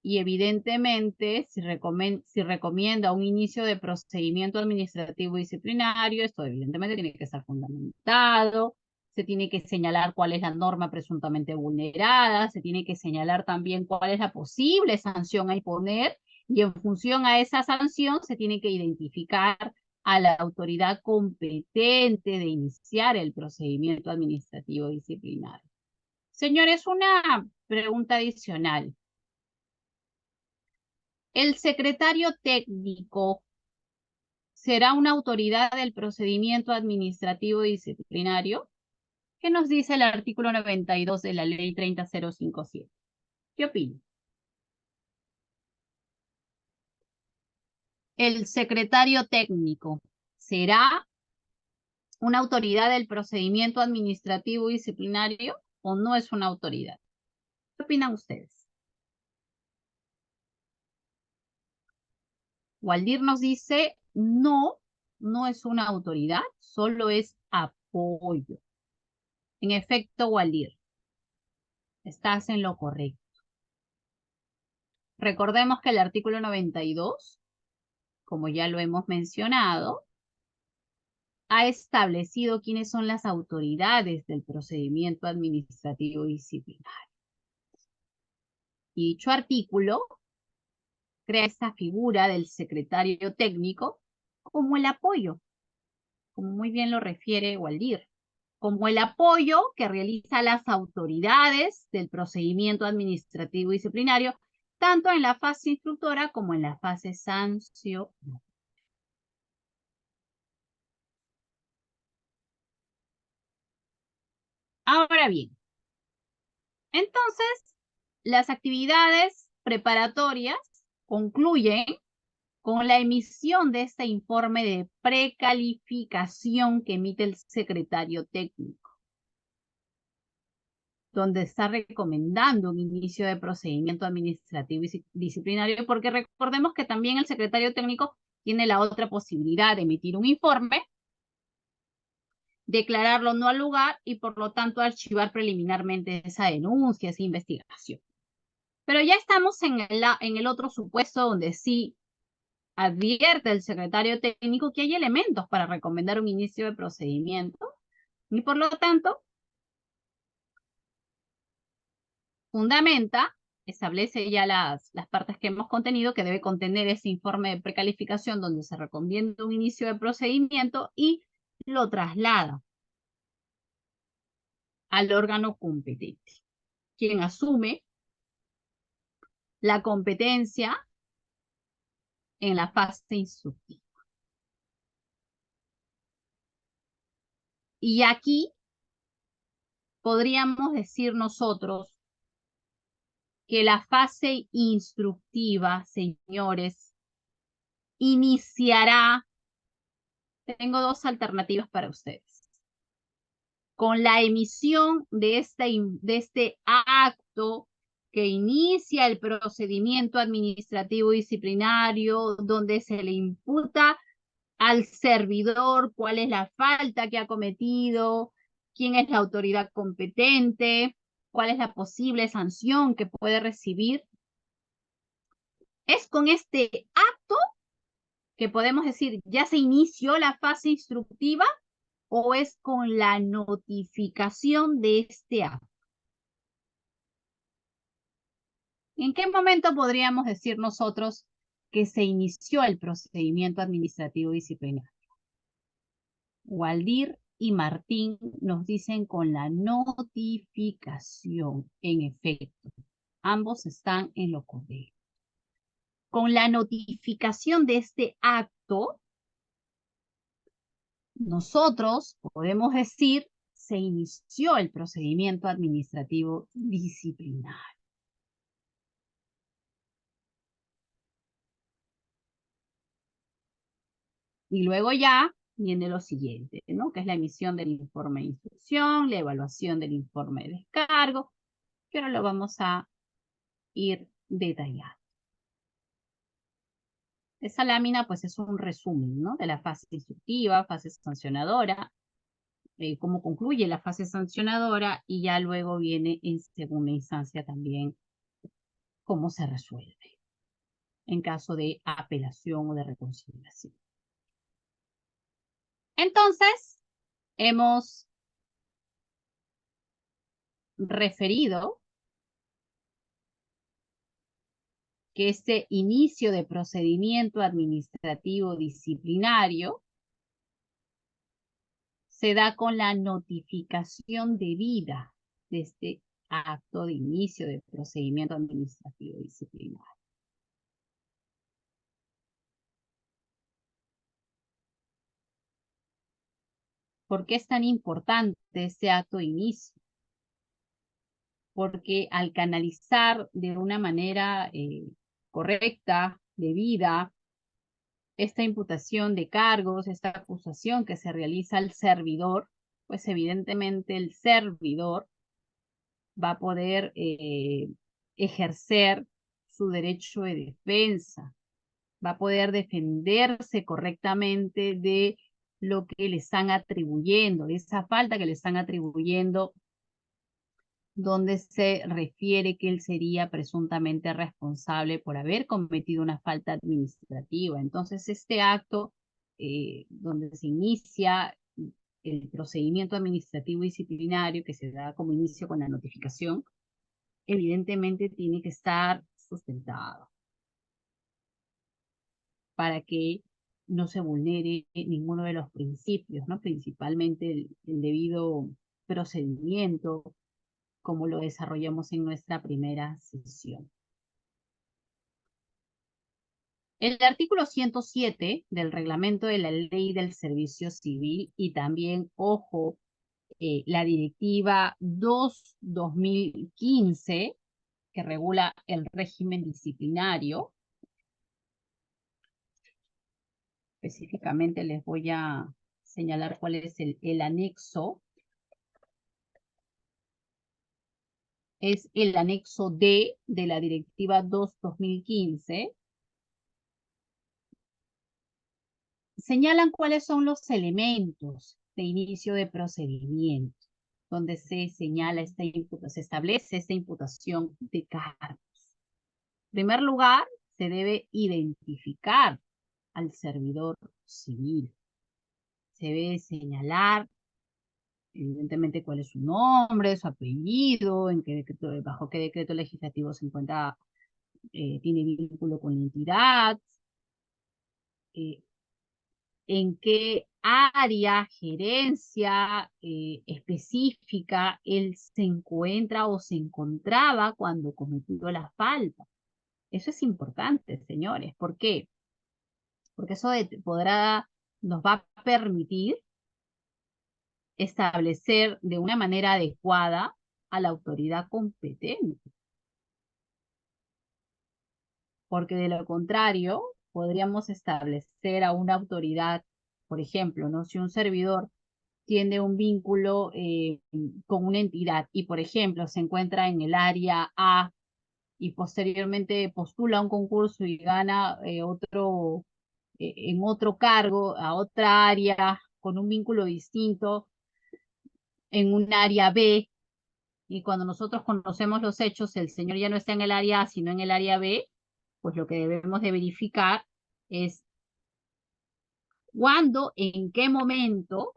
y evidentemente si recomienda un inicio de procedimiento administrativo disciplinario, esto evidentemente tiene que estar fundamentado, se tiene que señalar cuál es la norma presuntamente vulnerada, se tiene que señalar también cuál es la posible sanción a imponer, y en función a esa sanción se tiene que identificar a la autoridad competente de iniciar el procedimiento administrativo disciplinario. Señores, una pregunta adicional. ¿El secretario técnico será una autoridad del procedimiento administrativo disciplinario? ¿Qué nos dice el artículo 92 de la ley 30057? ¿Qué opina? ¿El secretario técnico será una autoridad del procedimiento administrativo disciplinario o no es una autoridad? ¿Qué opinan ustedes? Waldir nos dice, no, no es una autoridad, solo es apoyo. En efecto, Waldir, estás en lo correcto. Recordemos que el artículo 92, como ya lo hemos mencionado, ha establecido quiénes son las autoridades del procedimiento administrativo disciplinario. Y dicho artículo crea esta figura del secretario técnico como el apoyo, como muy bien lo refiere Waldir, como el apoyo que realiza las autoridades del procedimiento administrativo disciplinario, tanto en la fase instructora como en la fase sancionadora. Ahora bien, entonces, las actividades preparatorias concluyen con la emisión de este informe de precalificación que emite el secretario técnico, donde está recomendando un inicio de procedimiento administrativo y disciplinario, porque recordemos que también el secretario técnico tiene la otra posibilidad de emitir un informe, declararlo no al lugar y por lo tanto archivar preliminarmente esa denuncia, esa investigación. Pero ya estamos en el otro supuesto donde sí advierte el secretario técnico que hay elementos para recomendar un inicio de procedimiento y por lo tanto fundamenta, establece ya las partes que hemos contenido que debe contener ese informe de precalificación donde se recomienda un inicio de procedimiento y lo traslada al órgano competente, quien asume la competencia en la fase instructiva. Y aquí podríamos decir nosotros que la fase instructiva, señores, iniciará, tengo dos alternativas para ustedes, con la emisión de este acto que inicia el procedimiento administrativo disciplinario, donde se le imputa al servidor cuál es la falta que ha cometido, quién es la autoridad competente, cuál es la posible sanción que puede recibir. Es con este acto que podemos decir ya se inició la fase instructiva o es con la notificación de este acto. ¿En qué momento podríamos decir nosotros que se inició el procedimiento administrativo disciplinario? Waldir y Martín nos dicen con la notificación. En efecto, ambos están en lo correcto. Con la notificación de este acto, nosotros podemos decir se inició el procedimiento administrativo disciplinario. Y luego ya viene lo siguiente, ¿no? Que es la emisión del informe de instrucción, la evaluación del informe de descargo, que ahora lo vamos a ir detallando. Esa lámina pues es un resumen, ¿no? De la fase instructiva, fase sancionadora, cómo concluye la fase sancionadora y ya luego viene en segunda instancia también cómo se resuelve en caso de apelación o de reconciliación. Entonces, hemos referido que este inicio de procedimiento administrativo disciplinario se da con la notificación debida de este acto de inicio de procedimiento administrativo disciplinario. ¿Por qué es tan importante este acto de inicio? Porque al canalizar de una manera correcta, debida, esta imputación de cargos, esta acusación que se realiza al servidor, pues evidentemente el servidor va a poder ejercer su derecho de defensa, va a poder defenderse correctamente de lo que le están atribuyendo, de esa falta que le están atribuyendo, donde se refiere que él sería presuntamente responsable por haber cometido una falta administrativa. Entonces, este acto donde se inicia el procedimiento administrativo disciplinario que se da como inicio con la notificación, evidentemente tiene que estar sustentado para que no se vulnere ninguno de los principios, ¿no? Principalmente el debido procedimiento, como lo desarrollamos en nuestra primera sesión. El artículo 107 del reglamento de la ley del servicio civil y también, ojo, la Directiva 2/2015, que regula el régimen disciplinario. Específicamente les voy a señalar cuál es el anexo. Es el anexo D de la Directiva 2/2015. Señalan cuáles son los elementos de inicio de procedimiento, donde se señala se establece esta imputación de cargos. En primer lugar, se debe identificar al servidor civil. Se debe señalar, evidentemente, cuál es su nombre, su apellido, bajo qué decreto legislativo se encuentra, tiene vínculo con la entidad, en qué área, gerencia específica él se encuentra o se encontraba cuando cometió la falta. Eso es importante, señores. ¿Por qué? Porque eso nos va a permitir establecer de una manera adecuada a la autoridad competente. Porque de lo contrario, podríamos establecer a una autoridad, por ejemplo, ¿no? Si un servidor tiene un vínculo con una entidad y, por ejemplo, se encuentra en el área A y posteriormente postula un concurso y gana en otro cargo, a otra área, con un vínculo distinto, en un área B, y cuando nosotros conocemos los hechos, el señor ya no está en el área A, sino en el área B, pues lo que debemos de verificar es cuándo, en qué momento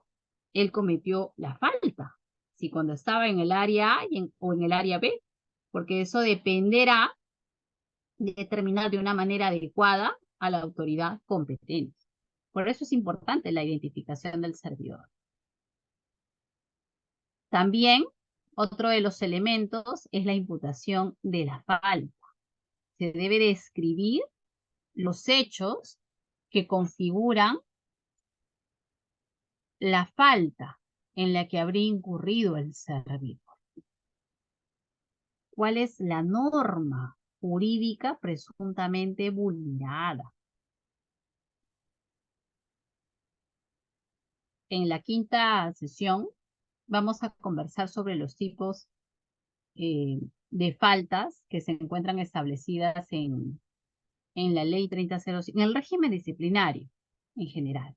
él cometió la falta. Si cuando estaba en el área A o en el área B, porque eso dependerá de determinar de una manera adecuada a la autoridad competente. Por eso es importante la identificación del servidor. También, otro de los elementos es la imputación de la falta. Se debe describir los hechos que configuran la falta en la que habría incurrido el servidor. ¿Cuál es la norma jurídica presuntamente vulnerada? En la quinta sesión vamos a conversar sobre los tipos de faltas que se encuentran establecidas en la ley 3005, en el régimen disciplinario en general.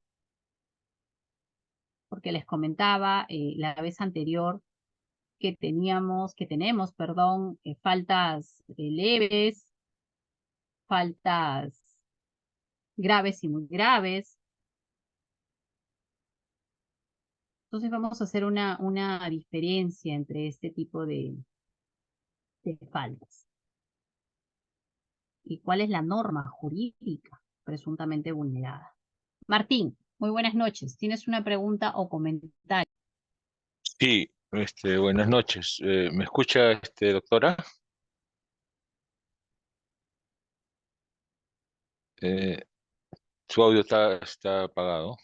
Porque les comentaba la vez anterior que tenemos, perdón, faltas leves, faltas graves y muy graves. Entonces vamos a hacer una diferencia entre este tipo de faltas. ¿Y cuál es la norma jurídica presuntamente vulnerada? Martín, muy buenas noches. ¿Tienes una pregunta o comentario? Sí, buenas noches. ¿Me escucha, doctora? Eh, Su audio está apagado.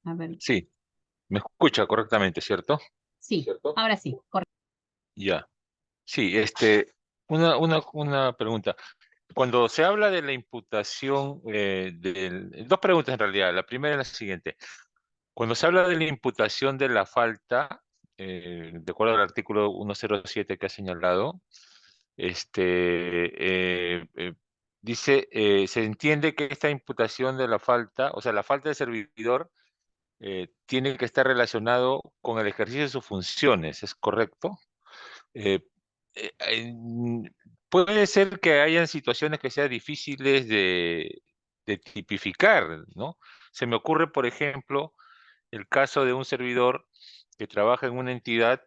A ver, Sí, me escucha correctamente, ¿cierto? sí, ahora sí, correcto. Ya. Sí, una pregunta. Cuando se habla de la imputación, dos preguntas en realidad. La primera es la siguiente. Cuando se habla de la imputación de la falta, de acuerdo al artículo 107 que ha señalado, dice, se entiende que esta imputación de la falta, o sea, la falta de servidor, tiene que estar relacionado con el ejercicio de sus funciones, ¿es correcto? Eh, eh, en- Puede ser que hayan situaciones que sean difíciles de tipificar, ¿no? Se me ocurre, por ejemplo, el caso de un servidor que trabaja en una entidad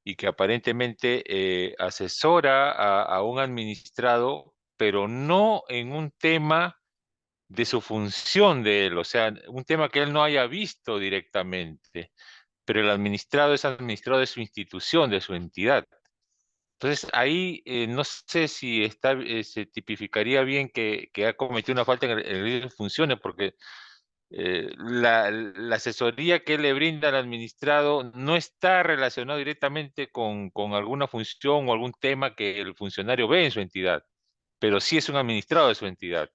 y que aparentemente asesora a un administrado, pero no en un tema de su función de él, o sea, un tema que él no haya visto directamente, pero el administrado es administrado de su institución, de su entidad. Entonces, ahí no sé si se tipificaría bien que ha cometido una falta en el ejercicio de funciones, porque la asesoría que le brinda al administrado no está relacionado directamente con alguna función o algún tema que el funcionario ve en su entidad, pero sí es un administrado de su entidad.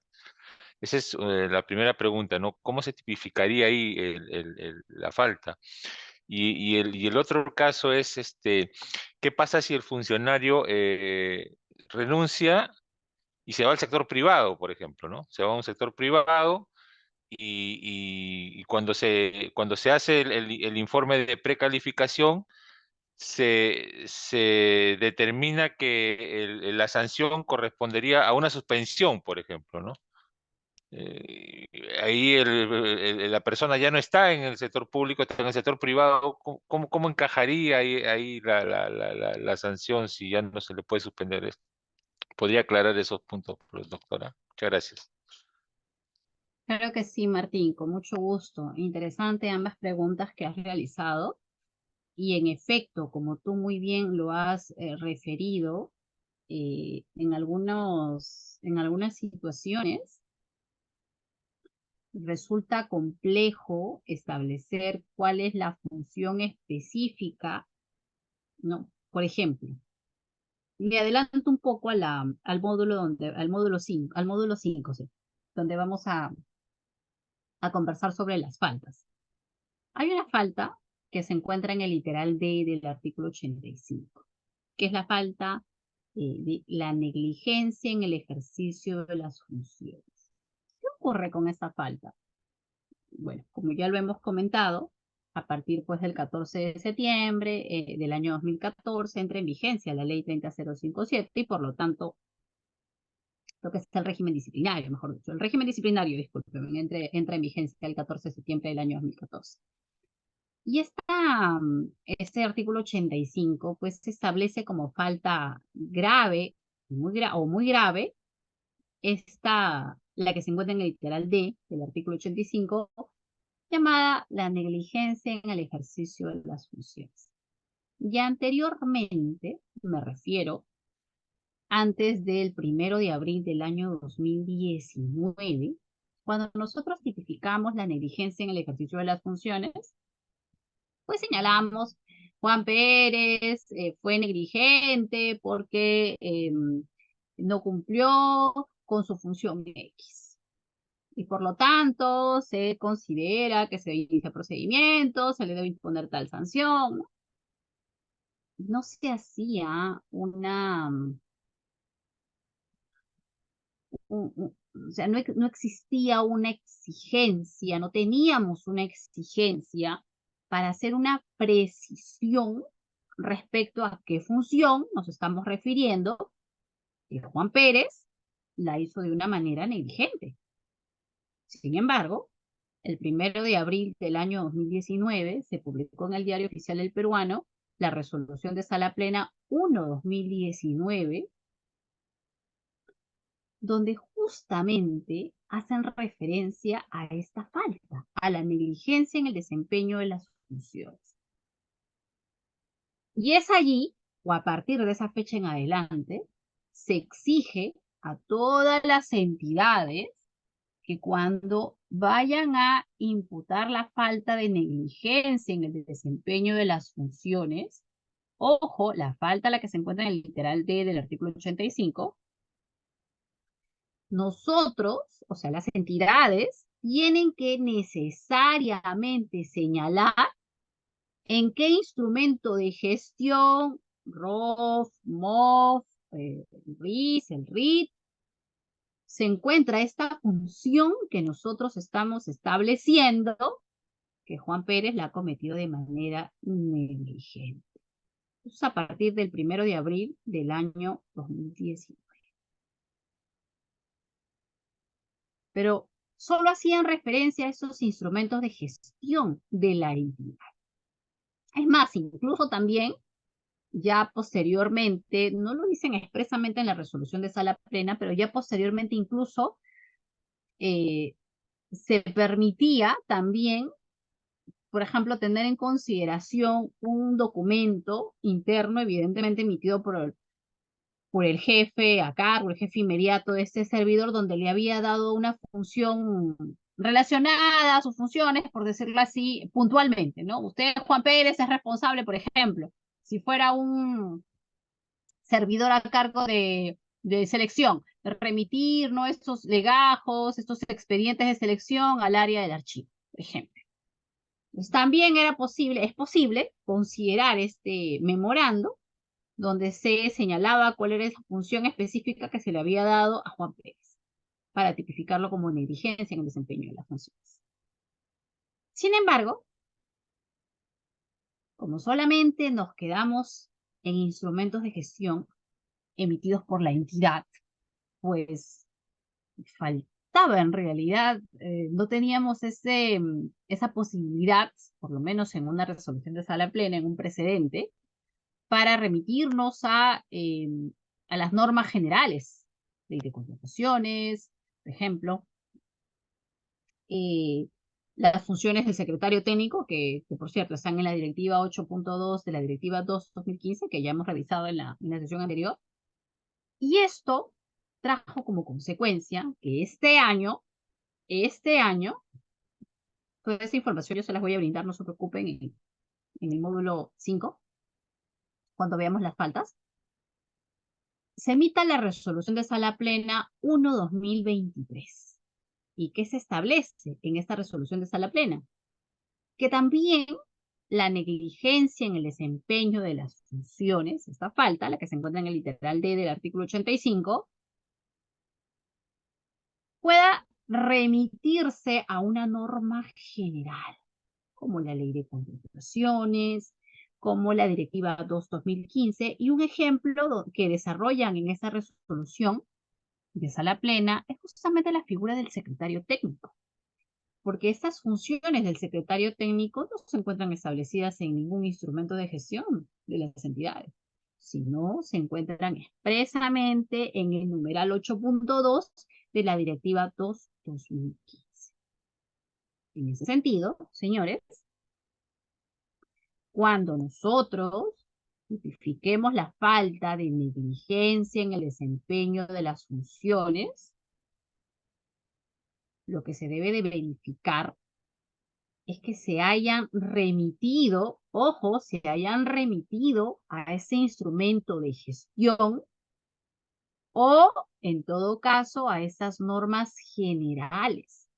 Esa es la primera pregunta, ¿no? ¿Cómo se tipificaría ahí la falta? Y el otro caso es, ¿qué pasa si el funcionario renuncia y se va al sector privado, por ejemplo, ¿no? Se va a un sector privado y cuando se hace el informe de precalificación, se determina que la sanción correspondería a una suspensión, por ejemplo, ¿no? Eh, Ahí la persona ya no está en el sector público, está en el sector privado. ¿Cómo encajaría ahí la sanción si ya no se le puede suspender esto? ¿Podría aclarar esos puntos, doctora? Muchas gracias. Claro que sí, Martín, con mucho gusto. Interesante ambas preguntas que has realizado. Y en efecto, como tú muy bien lo has referido, en algunas situaciones resulta complejo establecer cuál es la función específica, ¿no? Por ejemplo, me adelanto un poco al módulo 5, sí, donde vamos a conversar sobre las faltas. Hay una falta que se encuentra en el literal D del artículo 85, que es la falta de la negligencia en el ejercicio de las funciones. ¿Qué ocurre con esta falta? Bueno, como ya lo hemos comentado, a partir pues del 14 de septiembre del año 2014 entra en vigencia la ley 30057 y por lo tanto lo que es el régimen disciplinario, mejor dicho, el régimen disciplinario, disculpen, entra en vigencia el 14 de septiembre del año 2014. Y este artículo 85 pues establece como falta grave o muy grave la que se encuentra en el literal D del artículo 85, llamada la negligencia en el ejercicio de las funciones. Ya anteriormente, me refiero, antes del 1 de abril del año 2019, cuando nosotros tipificamos la negligencia en el ejercicio de las funciones, pues señalamos, Juan Pérez fue negligente porque no cumplió con su función X. Y por lo tanto, se considera que se inicia procedimiento, se le debe imponer tal sanción. No se hacía o sea, no existía una exigencia, no teníamos una exigencia para hacer una precisión respecto a qué función nos estamos refiriendo, que Juan Pérez la hizo de una manera negligente. Sin embargo, el 1 de abril del año 2019 se publicó en el Diario Oficial del Peruano la resolución de Sala Plena 1/2019, donde justamente hacen referencia a esta falta, a la negligencia en el desempeño de las funciones. Y es allí, o a partir de esa fecha en adelante, se exige a todas las entidades que cuando vayan a imputar la falta de negligencia en el desempeño de las funciones, ojo, la falta a la que se encuentra en el literal D del artículo 85, nosotros, o sea, las entidades, tienen que necesariamente señalar en qué instrumento de gestión, ROF, MOF, RIS, el RIT, se encuentra esta función que nosotros estamos estableciendo que Juan Pérez la ha cometido de manera negligente. Eso a partir del 1 de abril del año 2019. Pero solo hacían referencia a esos instrumentos de gestión de la entidad. Es más, incluso también, ya posteriormente, no lo dicen expresamente en la resolución de Sala Plena, pero ya posteriormente incluso se permitía también, por ejemplo, tener en consideración un documento interno, evidentemente emitido por el jefe a cargo, el jefe inmediato de este servidor, donde le había dado una función relacionada a sus funciones, por decirlo así, puntualmente, ¿no? Usted, Juan Pérez, es responsable, por ejemplo, si fuera un servidor a cargo de selección, de remitir, ¿no?, estos legajos, estos expedientes de selección al área del archivo, por ejemplo. Pues también es posible considerar este memorando donde se señalaba cuál era esa función específica que se le había dado a Juan Pérez para tipificarlo como negligencia en el desempeño de las funciones. Sin embargo, como solamente nos quedamos en instrumentos de gestión emitidos por la entidad, pues faltaba en realidad, no teníamos esa posibilidad, por lo menos en una resolución de sala plena, en un precedente, para remitirnos a las normas generales, ley de contrataciones, por ejemplo, las funciones del secretario técnico, que por cierto están en la directiva 8.2 de la directiva 2/2015, que ya hemos revisado en la sesión anterior. Y esto trajo como consecuencia que este año, toda esta información yo se las voy a brindar, no se preocupen, en el módulo 5, cuando veamos las faltas, se emita la resolución de sala plena 1/2023. ¿Y qué se establece en esta resolución de sala plena? Que también la negligencia en el desempeño de las funciones, esta falta, la que se encuentra en el literal D del artículo 85, pueda remitirse a una norma general, como la ley de contrataciones, como la directiva 2/2015, y un ejemplo que desarrollan en esta resolución de sala plena es justamente la figura del secretario técnico, porque estas funciones del secretario técnico no se encuentran establecidas en ningún instrumento de gestión de las entidades, sino se encuentran expresamente en el numeral 8.2 de la Directiva 2/2015. En ese sentido, señores, cuando nosotros tipifiquemos la falta de negligencia en el desempeño de las funciones, lo que se debe de verificar es que se hayan remitido, ojo, se hayan remitido a ese instrumento de gestión o, en todo caso, a esas normas generales.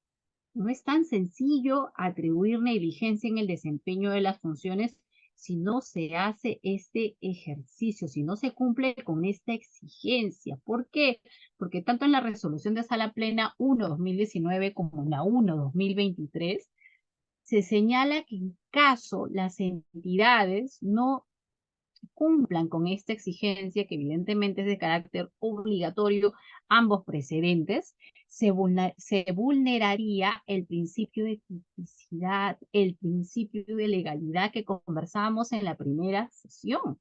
No es tan sencillo atribuir negligencia en el desempeño de las funciones si no se hace este ejercicio, si no se cumple con esta exigencia. ¿Por qué? Porque tanto en la resolución de sala plena 1/2019 como en la 1/2023 se señala que en caso las entidades no cumplan con esta exigencia, que evidentemente es de carácter obligatorio, ambos precedentes, se vulneraría el principio de tipicidad, el principio de legalidad que conversábamos en la primera sesión.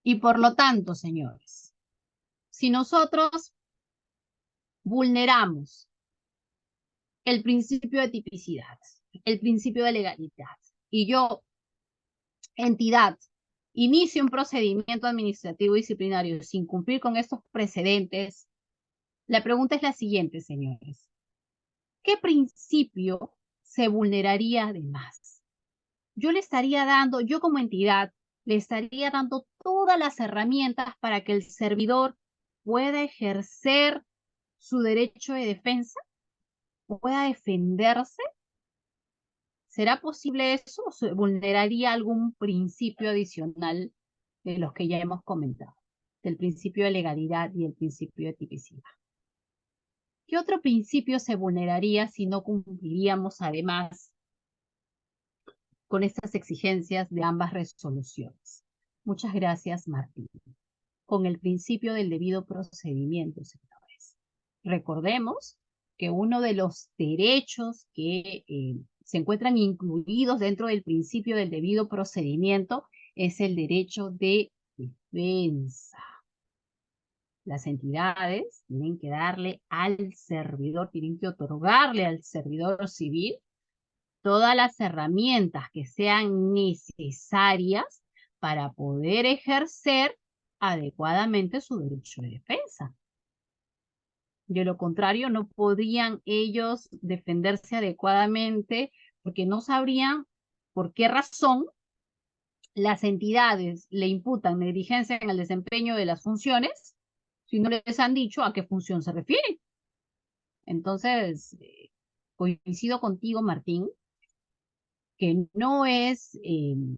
Y por lo tanto, señores, si nosotros vulneramos el principio de tipicidad, el principio de legalidad, y yo, entidad, inicio un procedimiento administrativo disciplinario sin cumplir con estos precedentes, la pregunta es la siguiente, señores. ¿Qué principio se vulneraría además? Yo le estaría dando, yo como entidad, le estaría dando todas las herramientas para que el servidor pueda ejercer su derecho de defensa, pueda defenderse. ¿Será posible eso o se vulneraría algún principio adicional de los que ya hemos comentado? Del principio de legalidad y el principio de tipicidad. ¿Qué otro principio se vulneraría si no cumpliríamos además con estas exigencias de ambas resoluciones? Muchas gracias, Martín. Con el principio del debido procedimiento, señores. Recordemos que uno de los derechos que se encuentran incluidos dentro del principio del debido procedimiento es el derecho de defensa. Las entidades tienen que darle al servidor, tienen que otorgarle al servidor civil todas las herramientas que sean necesarias para poder ejercer adecuadamente su derecho de defensa. De lo contrario, no podrían ellos defenderse adecuadamente porque no sabrían por qué razón las entidades le imputan negligencia en el desempeño de las funciones si no les han dicho a qué función se refiere. Entonces, coincido contigo, Martín, que no existen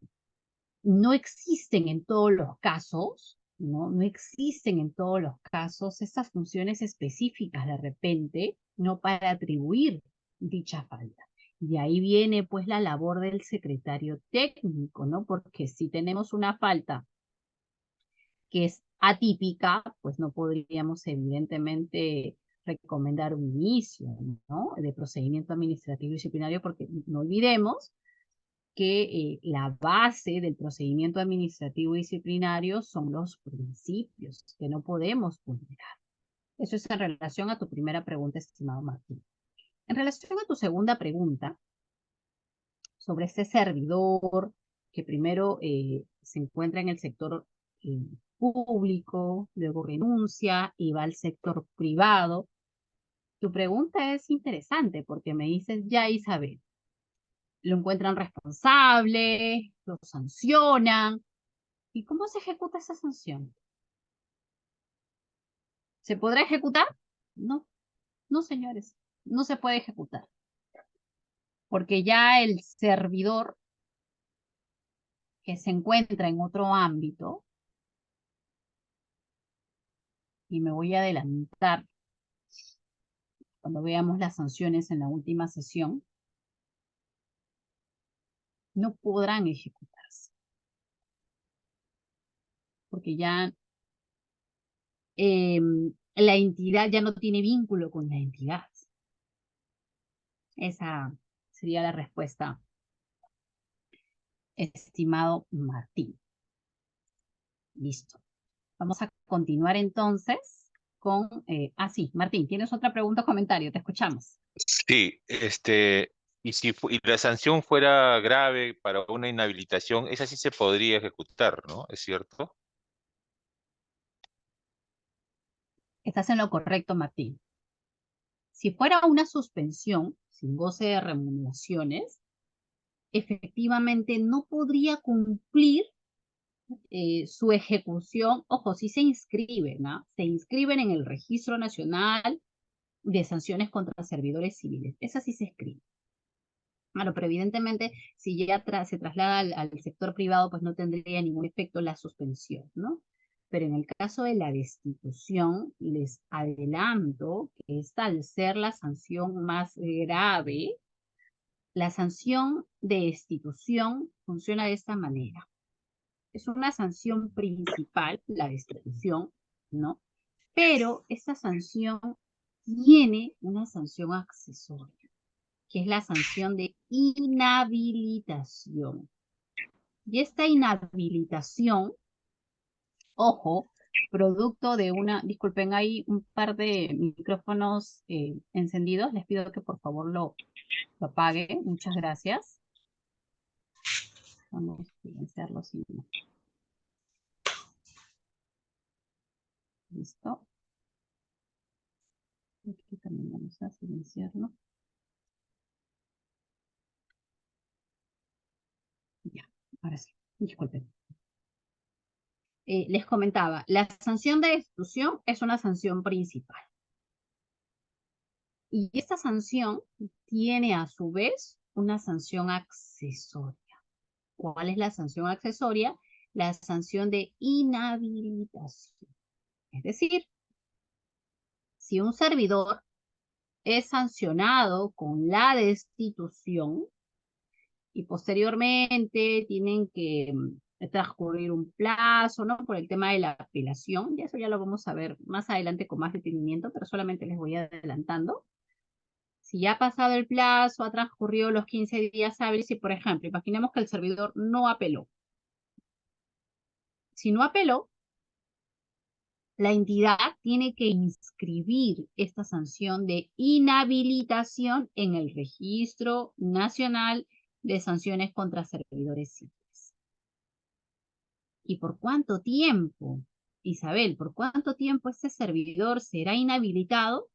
en todos los casos, ¿no? No existen en todos los casos estas funciones específicas de repente, no para atribuir dicha falta. Y ahí viene pues la labor del secretario técnico, ¿no? Porque si tenemos una falta que es atípica, pues no podríamos evidentemente recomendar un inicio, ¿no? De procedimiento administrativo disciplinario, porque no olvidemos que la base del procedimiento administrativo disciplinario son los principios que no podemos vulnerar. Eso es en relación a tu primera pregunta, estimado Martín. En relación a tu segunda pregunta, sobre este servidor que primero se encuentra en el sector eh, público, luego renuncia y va al sector privado. Tu pregunta es interesante porque me dices, ya Isabel, lo encuentran responsable, lo sancionan. ¿Y cómo se ejecuta esa sanción? ¿Se podrá ejecutar? No, no, señores, no se puede ejecutar. Porque ya el servidor que se encuentra en otro ámbito, y me voy a adelantar cuando veamos las sanciones en la última sesión, no podrán ejecutarse. Porque ya la entidad ya no tiene vínculo con la entidad. Esa sería la respuesta, estimado Martín. Listo. Vamos a continuar entonces con... sí, Martín, ¿tienes otra pregunta o comentario? Te escuchamos. Sí, y si y la sanción fuera grave para una inhabilitación, esa sí se podría ejecutar, ¿no? ¿Es cierto? Estás en lo correcto, Martín. Si fuera una suspensión sin goce de remuneraciones, efectivamente no podría cumplir su ejecución. Ojo, sí se inscriben, ¿no? Se inscriben en el Registro Nacional de Sanciones contra Servidores Civiles. Esa sí se escribe. Claro, pero evidentemente si ya se traslada al sector privado, pues no tendría ningún efecto la suspensión, ¿no? Pero en el caso de la destitución, les adelanto que esta, al ser la sanción más grave, la sanción de destitución funciona de esta manera. Es una sanción principal, la destitución, ¿no? Pero esta sanción tiene una sanción accesoria, que es la sanción de inhabilitación. Y esta inhabilitación, ojo, producto de una, disculpen, hay un par de micrófonos encendidos, les pido que por favor lo apaguen, muchas gracias. Vamos a silenciarlo, si no. Listo. Aquí también vamos a silenciarlo. Ya, ahora sí, disculpen. Les comentaba, la sanción de destitución es una sanción principal. Y esta sanción tiene a su vez una sanción accesoria. ¿Cuál es la sanción accesoria? La sanción de inhabilitación. Es decir, si un servidor es sancionado con la destitución y posteriormente tienen que transcurrir un plazo, ¿no? Por el tema de la apelación, y eso ya lo vamos a ver más adelante con más detenimiento, pero solamente les voy adelantando. Si ya ha pasado el plazo, ha transcurrido los 15 días hábiles y, por ejemplo, imaginemos que el servidor no apeló. Si no apeló, la entidad tiene que inscribir esta sanción de inhabilitación en el Registro Nacional de Sanciones contra Servidores Civiles. ¿Y por cuánto tiempo, Isabel, por cuánto tiempo este servidor será inhabilitado?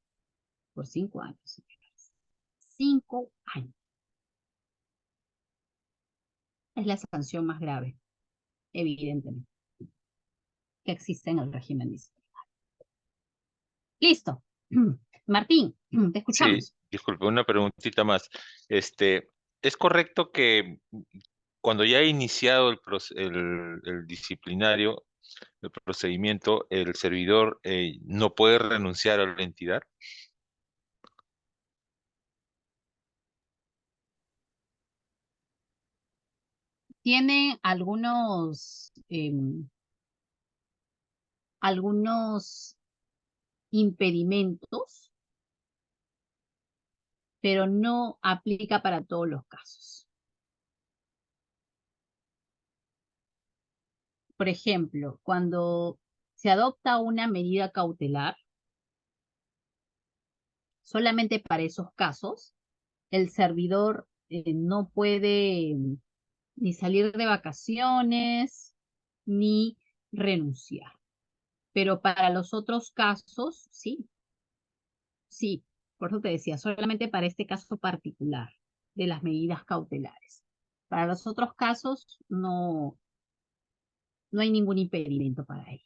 por 5 años, señores. 5 años. Es la sanción más grave, evidentemente, que existe en el régimen disciplinario. Listo. Martín, te Sí, escuchamos. disculpe, una preguntita más. ¿Es correcto que cuando ya ha iniciado el disciplinario, el procedimiento, el servidor no puede renunciar a la entidad? Tiene algunos impedimentos, pero no aplica para todos los casos. Por ejemplo, cuando se adopta una medida cautelar, solamente para esos casos, el servidor no puede ni salir de vacaciones, ni renunciar. Pero para los otros casos, sí, sí. Por eso te decía, solamente para este caso particular de las medidas cautelares. Para los otros casos, no hay ningún impedimento para ello.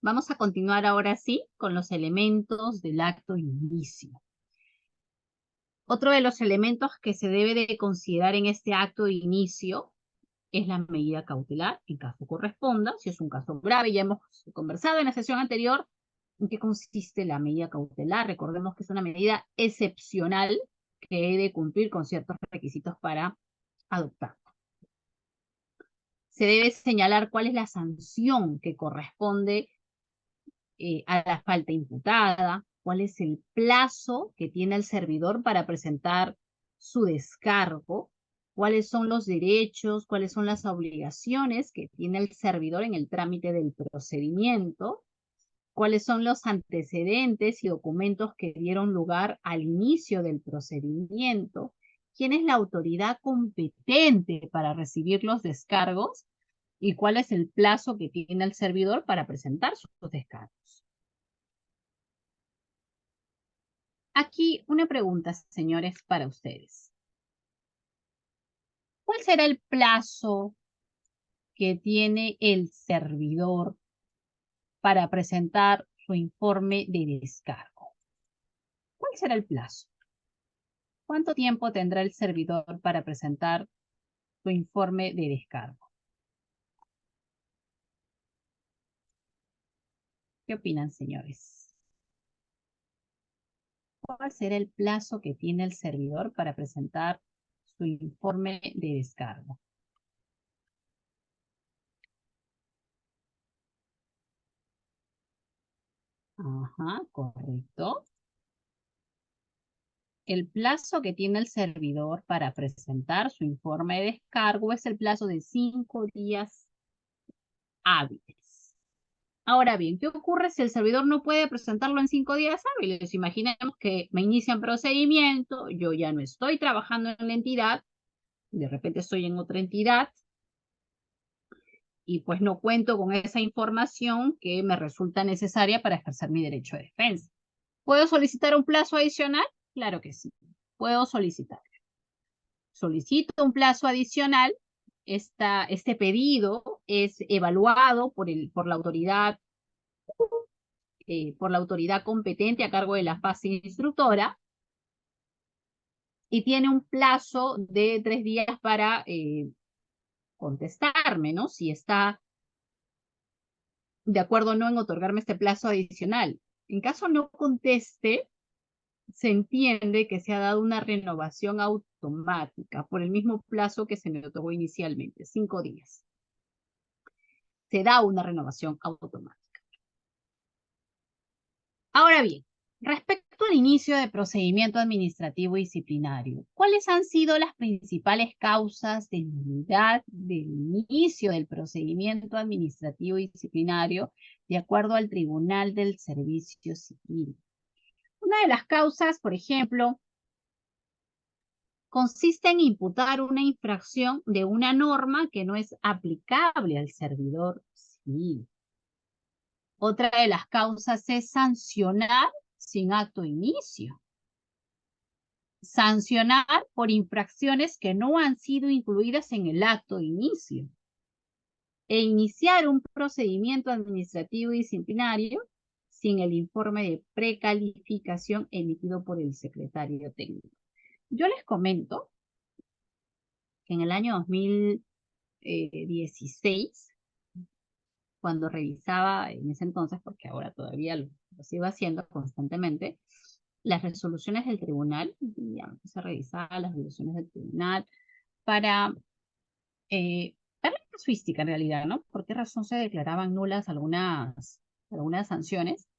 Vamos a continuar ahora sí con los elementos del acto de inicio. Otro de los elementos que se debe de considerar en este acto de inicio es la medida cautelar, en caso corresponda, si es un caso grave. Ya hemos conversado en la sesión anterior en qué consiste la medida cautelar. Recordemos que es una medida excepcional que debe cumplir con ciertos requisitos para adoptar. Se debe señalar cuál es la sanción que corresponde a la falta imputada, cuál es el plazo que tiene el servidor para presentar su descargo, cuáles son los derechos, cuáles son las obligaciones que tiene el servidor en el trámite del procedimiento, cuáles son los antecedentes y documentos que dieron lugar al inicio del procedimiento, quién es la autoridad competente para recibir los descargos y cuál es el plazo que tiene el servidor para presentar sus descargos. Aquí una pregunta, señores, para ustedes. ¿Cuál será el plazo que tiene el servidor para presentar su informe de descargo? ¿Cuál será el plazo? ¿Cuánto tiempo tendrá el servidor para presentar su informe de descargo? ¿Qué opinan, señores? ¿Cuál será el plazo que tiene el servidor para presentar su informe de descargo? Ajá, correcto. El plazo que tiene el servidor para presentar su informe de descargo es el plazo de 5 días hábiles. Ahora bien, ¿qué ocurre si el servidor no puede presentarlo en 5 días hábiles? Imaginemos que me inician procedimiento, yo ya no estoy trabajando en la entidad, de repente estoy en otra entidad y pues no cuento con esa información que me resulta necesaria para ejercer mi derecho de defensa. ¿Puedo solicitar un plazo adicional? Claro que sí, puedo solicitar. Solicito un plazo adicional. Este pedido es evaluado por la autoridad competente a cargo de la fase instructora y tiene un plazo de 3 días para contestarme, ¿no? Si está de acuerdo o no en otorgarme este plazo adicional. En caso no conteste, se entiende que se ha dado una renovación automática por el mismo plazo que se me otorgó inicialmente, 5 días. Se da una renovación automática. Ahora bien, respecto al inicio de procedimiento administrativo disciplinario, ¿cuáles han sido las principales causas de nulidad del inicio del procedimiento administrativo disciplinario de acuerdo al Tribunal del Servicio Civil? Una de las causas, por ejemplo, consiste en imputar una infracción de una norma que no es aplicable al servidor civil. Otra de las causas es sancionar sin acto de inicio. Sancionar por infracciones que no han sido incluidas en el acto de inicio. E iniciar un procedimiento administrativo disciplinario sin el informe de precalificación emitido por el secretario técnico. Yo les comento que en el año 2016, cuando revisaba en ese entonces, porque ahora todavía lo sigo haciendo constantemente, las resoluciones del tribunal, ya se revisaba las resoluciones del tribunal para ver la casuística en realidad, ¿no? ¿Por qué razón se declaraban nulas algunas sanciones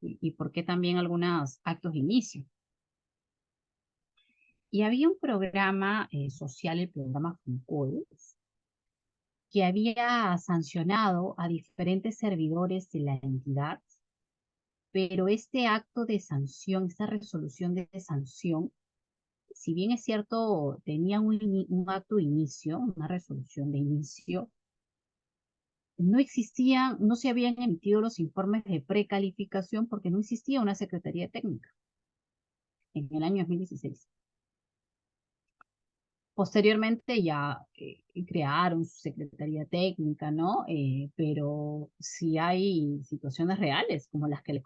y por qué también algunos actos de inicio? Y había un programa social, el programa FUNCODES, que había sancionado a diferentes servidores de la entidad, pero este acto de sanción, esta resolución de sanción, si bien es cierto, tenía un acto de inicio, una resolución de inicio, no se habían emitido los informes de precalificación porque no existía una secretaría técnica en el año 2016. Posteriormente ya crearon su secretaría técnica, ¿no? Pero sí hay situaciones reales como las que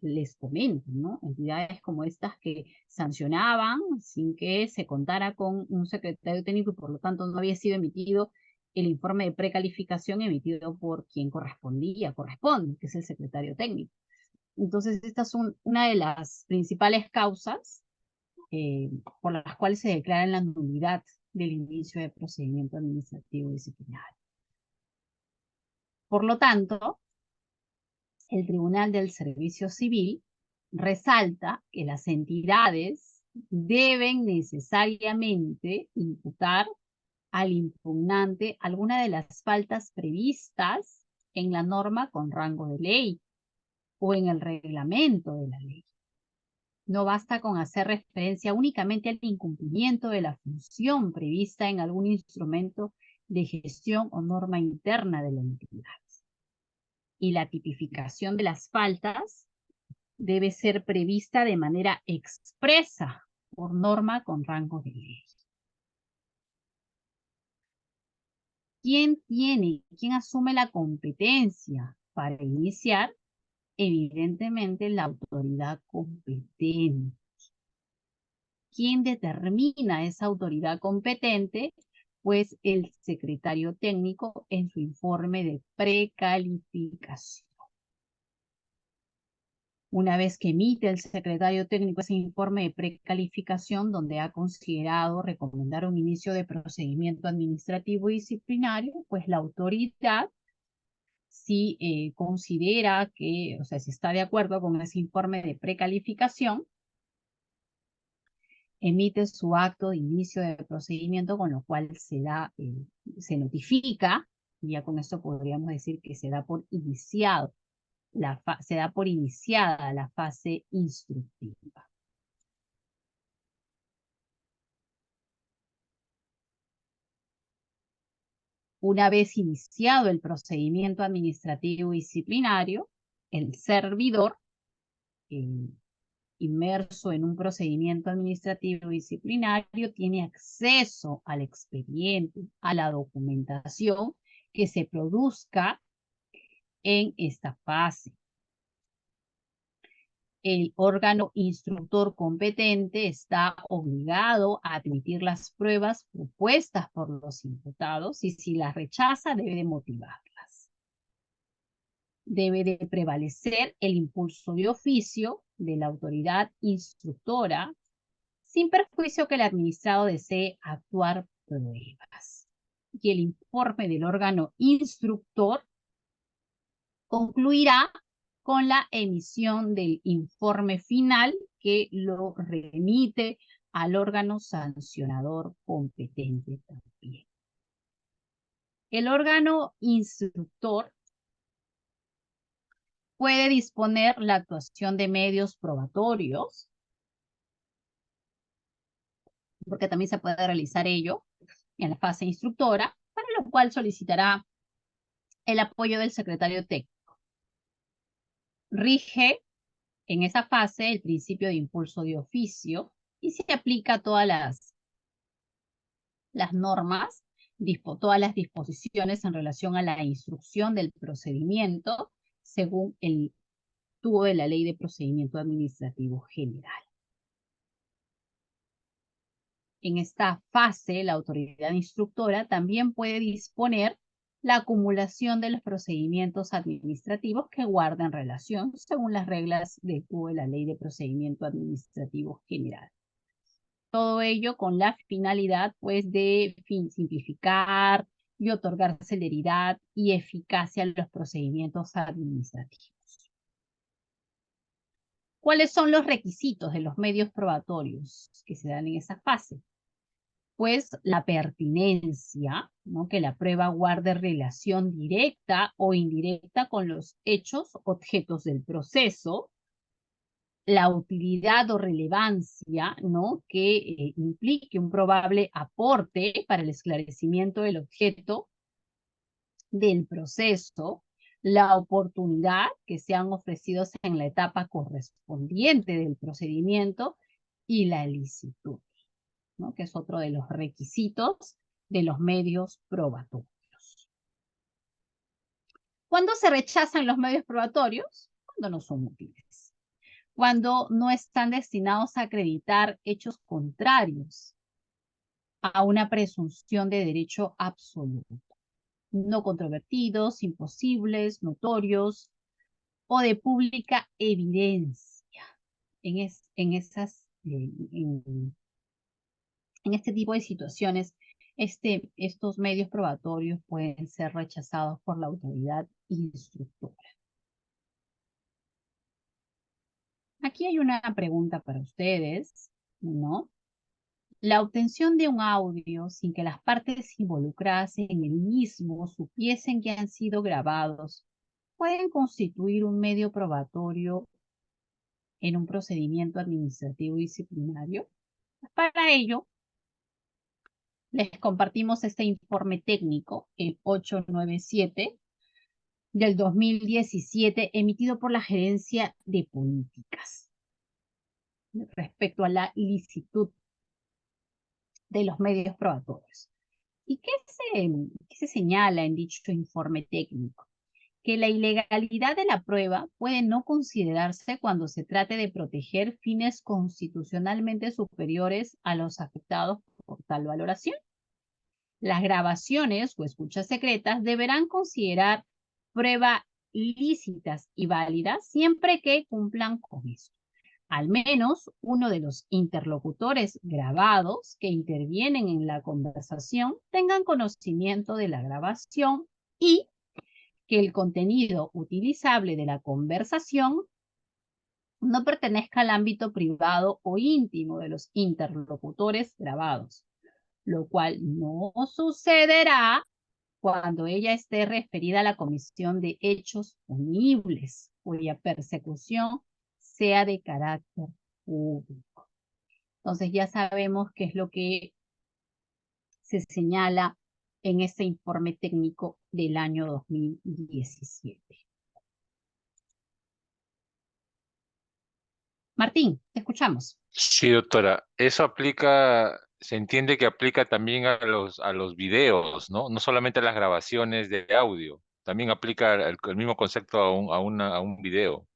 les comento, ¿no? Entidades como estas que sancionaban sin que se contara con un secretario técnico y por lo tanto no había sido emitido el informe de precalificación emitido por quien corresponde, que es el secretario técnico. Entonces, estas son una de las principales causas por las cuales se declara la nulidad del inicio de procedimiento administrativo disciplinario. Por lo tanto, el Tribunal del Servicio Civil resalta que las entidades deben necesariamente imputar al impugnante alguna de las faltas previstas en la norma con rango de ley o en el reglamento de la ley. No basta con hacer referencia únicamente al incumplimiento de la función prevista en algún instrumento de gestión o norma interna de la entidad. Y la tipificación de las faltas debe ser prevista de manera expresa por norma con rango de ley. ¿Quién asume la competencia para iniciar? Evidentemente la autoridad competente. ¿Quién determina esa autoridad competente? Pues el secretario técnico en su informe de precalificación. Una vez que emite el secretario técnico ese informe de precalificación donde ha considerado recomendar un inicio de procedimiento administrativo disciplinario, pues la autoridad, si considera que, o sea, si está de acuerdo con ese informe de precalificación, emite su acto de inicio de procedimiento, con lo cual se notifica, y ya con esto podríamos decir que se da por iniciada la fase instructiva. Una vez iniciado el procedimiento administrativo disciplinario, el servidor, inmerso en un procedimiento administrativo disciplinario, tiene acceso al expediente, a la documentación que se produzca en esta fase. El órgano instructor competente está obligado a admitir las pruebas propuestas por los imputados y si las rechaza debe de motivarlas. Debe de prevalecer el impulso de oficio de la autoridad instructora sin perjuicio que el administrado desee actuar pruebas. Y el informe del órgano instructor concluirá con la emisión del informe final que lo remite al órgano sancionador competente también. El órgano instructor puede disponer la actuación de medios probatorios, porque también se puede realizar ello en la fase instructora, para lo cual solicitará el apoyo del secretario técnico. Rige en esa fase el principio de impulso de oficio y se aplica a todas las normas, todas las disposiciones en relación a la instrucción del procedimiento según el tubo de la Ley de Procedimiento Administrativo General. En esta fase, la autoridad instructora también puede disponer la acumulación de los procedimientos administrativos que guardan relación según las reglas del tubo de la Ley de Procedimiento Administrativo General. Todo ello con la finalidad, pues, de simplificar y otorgar celeridad y eficacia a los procedimientos administrativos. ¿Cuáles son los requisitos de los medios probatorios que se dan en esa fase? Pues la pertinencia, ¿no? Que la prueba guarde relación directa o indirecta con los hechos objetos del proceso, la utilidad o relevancia, ¿no? Que implique un probable aporte para el esclarecimiento del objeto del proceso, la oportunidad que sean ofrecidos en la etapa correspondiente del procedimiento y la licitud, ¿no? Que es otro de los requisitos de los medios probatorios. ¿Cuándo se rechazan los medios probatorios? Cuando no son útiles. Cuando no están destinados a acreditar hechos contrarios a una presunción de derecho absoluto, no controvertidos, imposibles, notorios o de pública evidencia. En este tipo de situaciones, estos medios probatorios pueden ser rechazados por la autoridad instructora. Aquí hay una pregunta para ustedes, ¿no? La obtención de un audio sin que las partes involucradas en el mismo supiesen que han sido grabados pueden constituir un medio probatorio en un procedimiento administrativo disciplinario. Para ello, les compartimos este informe técnico, el 897 del 2017, emitido por la Gerencia de Políticas respecto a la licitud de los medios probatorios. ¿Y qué se señala en dicho informe técnico? Que la ilegalidad de la prueba puede no considerarse cuando se trate de proteger fines constitucionalmente superiores a los afectados por tal valoración. Las grabaciones o escuchas secretas deberán considerar prueba lícitas y válidas siempre que cumplan con esto. Al menos uno de los interlocutores grabados que intervienen en la conversación tengan conocimiento de la grabación y que el contenido utilizable de la conversación no pertenezca al ámbito privado o íntimo de los interlocutores grabados, lo cual no sucederá cuando ella esté referida a la comisión de hechos punibles, cuya persecución sea de carácter público. Entonces ya sabemos qué es lo que se señala en este informe técnico del año 2017. Martín, te escuchamos. Sí, doctora. Eso aplica, se entiende que aplica también a los videos, ¿no? No solamente a las grabaciones de audio. También aplica el mismo concepto a un video.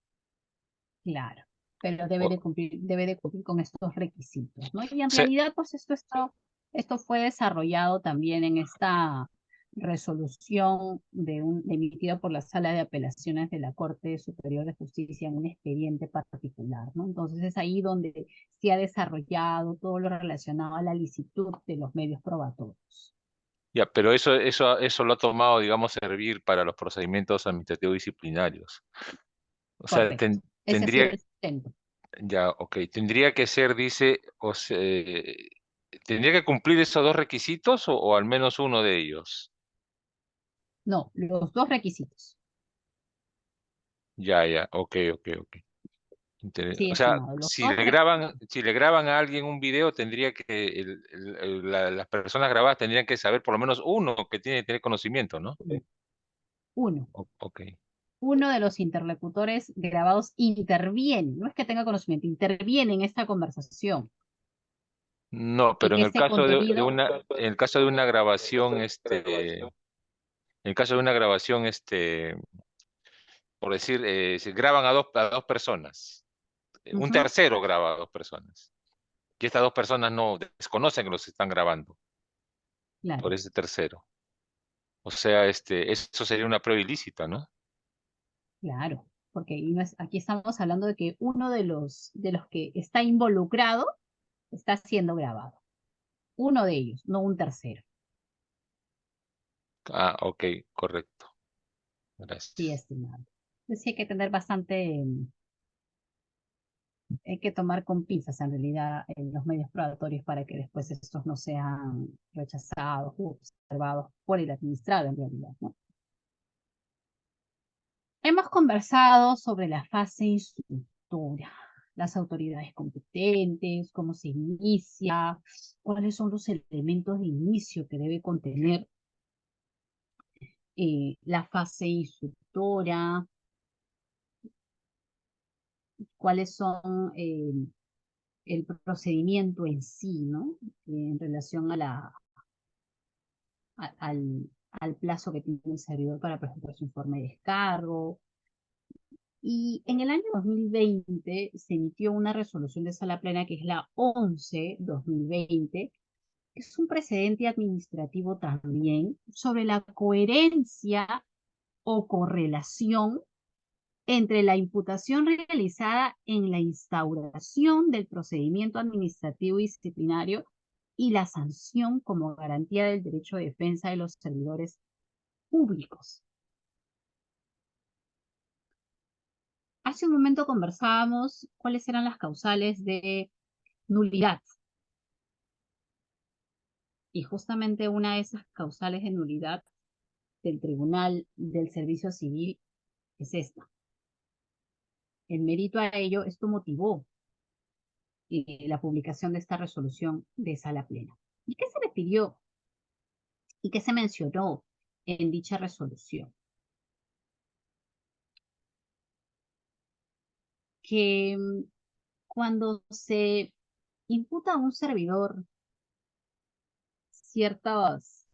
Claro, pero O- debe de cumplir con estos requisitos, ¿no? Y en se- realidad, pues esto fue desarrollado también en esta resolución emitida por la Sala de Apelaciones de la Corte Superior de Justicia en un expediente particular, ¿no? Entonces es ahí donde se ha desarrollado todo lo relacionado a la licitud de los medios probatorios. ya, pero eso lo ha tomado, digamos, servir para los procedimientos administrativos disciplinarios. O sea, Correcto. Ese ha sido tendría, el sustento. ya, ok, tendría que ser, dice, tendría que cumplir esos dos requisitos o al menos uno de ellos. No, los dos requisitos. Ya, ya, ok, ok, ok. Sí, O sea, estimado, los dos requisitos. si le graban a alguien un video, tendría que, las personas grabadas tendrían que saber por lo menos uno que tiene que tener conocimiento, ¿no? Uno. Ok. uno de los interlocutores grabados interviene, no es que tenga conocimiento, interviene en esta conversación No, y pero que en el este caso contenido, en el caso de una grabación, en el caso de una grabación, por decir, se graban a dos personas, un ujú, tercero graba a dos personas, y estas dos personas no desconocen que los están grabando por claro, ese tercero. O sea, eso sería una prueba ilícita, ¿no? claro, porque y no es, aquí estamos hablando de que uno de los que está involucrado está siendo grabado, uno de ellos, no un tercero. Ah, ok, correcto. Sí, Gracias. estimado. Entonces sí hay que tener bastante, hay que tomar con pinzas en realidad los medios probatorios para que después estos no sean rechazados o observados por el administrado en realidad, ¿no? Hemos conversado sobre la fase instructora, las autoridades competentes, cómo se inicia, cuáles son los elementos de inicio que debe contener la fase instructora, cuáles son el procedimiento en sí, ¿no? En relación a al plazo que tiene el servidor para presentar su informe de descargo. Y en el año 2020 se emitió una resolución de sala plena que es la 11/2020, que es un precedente administrativo también sobre la coherencia o correlación entre la imputación realizada en la instauración del procedimiento administrativo disciplinario y la sanción como garantía del derecho de defensa de los servidores públicos. Hace un momento conversábamos cuáles eran las causales de nulidad. Y justamente una de esas causales de nulidad del Tribunal del Servicio Civil es esta. En mérito a ello, esto motivó la publicación de esta resolución de sala plena. ¿Y qué se le pidió y qué se mencionó en dicha resolución? Que cuando se imputa a un servidor ciertas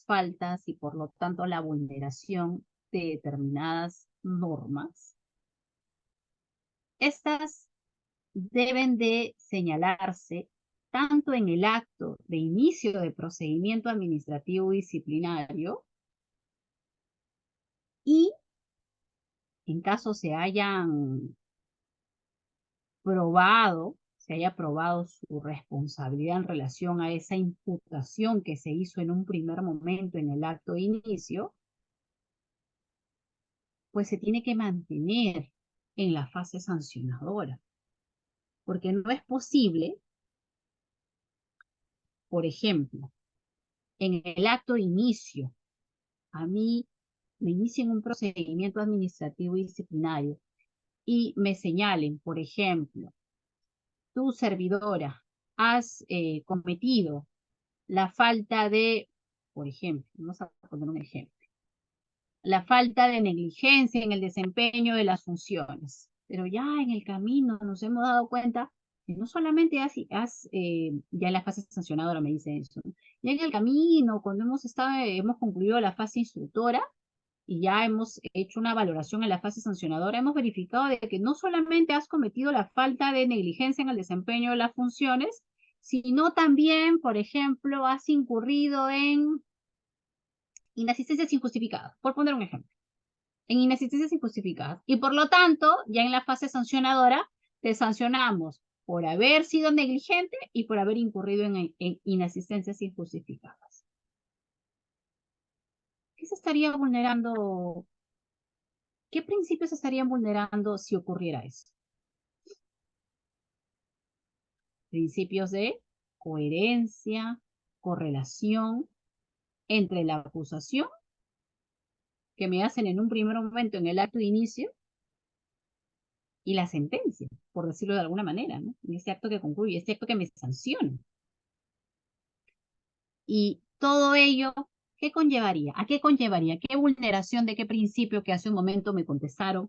faltas y por lo tanto la vulneración de determinadas normas, estas deben de señalarse tanto en el acto de inicio de procedimiento administrativo disciplinario y en caso se haya probado su responsabilidad en relación a esa imputación que se hizo en un primer momento en el acto de inicio, pues se tiene que mantener en la fase sancionadora, porque no es posible, por ejemplo, en el acto de inicio, a mí me inicien un procedimiento administrativo disciplinario y me señalen, por ejemplo, tu servidora has cometido la falta de, por ejemplo, vamos a poner un ejemplo, la falta de negligencia en el desempeño de las funciones. Pero ya en el camino nos hemos dado cuenta que no solamente ya en la fase sancionadora me dice eso, ¿no? Ya en el camino, cuando hemos concluido la fase instructora y ya hemos hecho una valoración en la fase sancionadora, hemos verificado de que no solamente has cometido la falta de negligencia en el desempeño de las funciones, sino también, por ejemplo, has incurrido en inasistencias injustificadas, por poner un ejemplo, en inasistencias injustificadas. Y por lo tanto, ya en la fase sancionadora, te sancionamos por haber sido negligente y por haber incurrido en inasistencias injustificadas. ¿Qué se estaría vulnerando? ¿Qué principios se estarían vulnerando si ocurriera eso? Principios de coherencia, correlación entre la acusación que me hacen en un primer momento en el acto de inicio y la sentencia, por decirlo de alguna manera, ¿no? En este acto que concluye, este acto que me sanciona. Y todo ello ¿Qué conllevaría? ¿A qué conllevaría? ¿Qué vulneración de qué principio que hace un momento me contestaron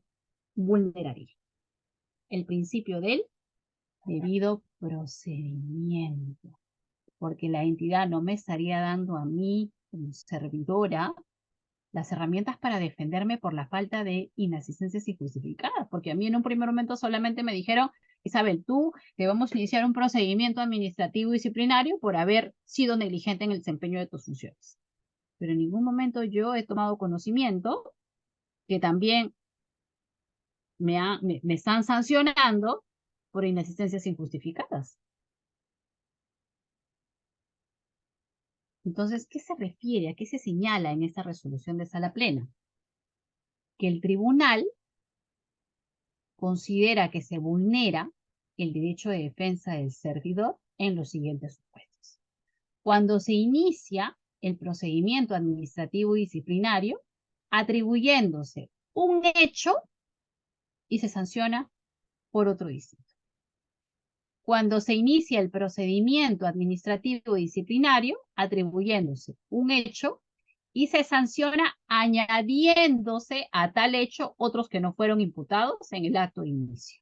vulneraría? El principio del debido procedimiento, porque la entidad no me estaría dando a mí como servidora las herramientas para defenderme por la falta de inasistencias injustificadas, porque a mí en un primer momento solamente me dijeron, Isabel, tú te vamos a iniciar un procedimiento administrativo disciplinario por haber sido negligente en el desempeño de tus funciones. Pero en ningún momento yo he tomado conocimiento que también me están sancionando por inasistencias injustificadas. Entonces, ¿qué se refiere? ¿A qué se señala en esta resolución de sala plena? Que el tribunal considera que se vulnera el derecho de defensa del servidor en los siguientes supuestos. Cuando se inicia el procedimiento administrativo disciplinario, atribuyéndose un hecho y se sanciona por otro distinto. Cuando se inicia el procedimiento administrativo disciplinario, atribuyéndose un hecho y se sanciona añadiéndose a tal hecho otros que no fueron imputados en el acto de inicio.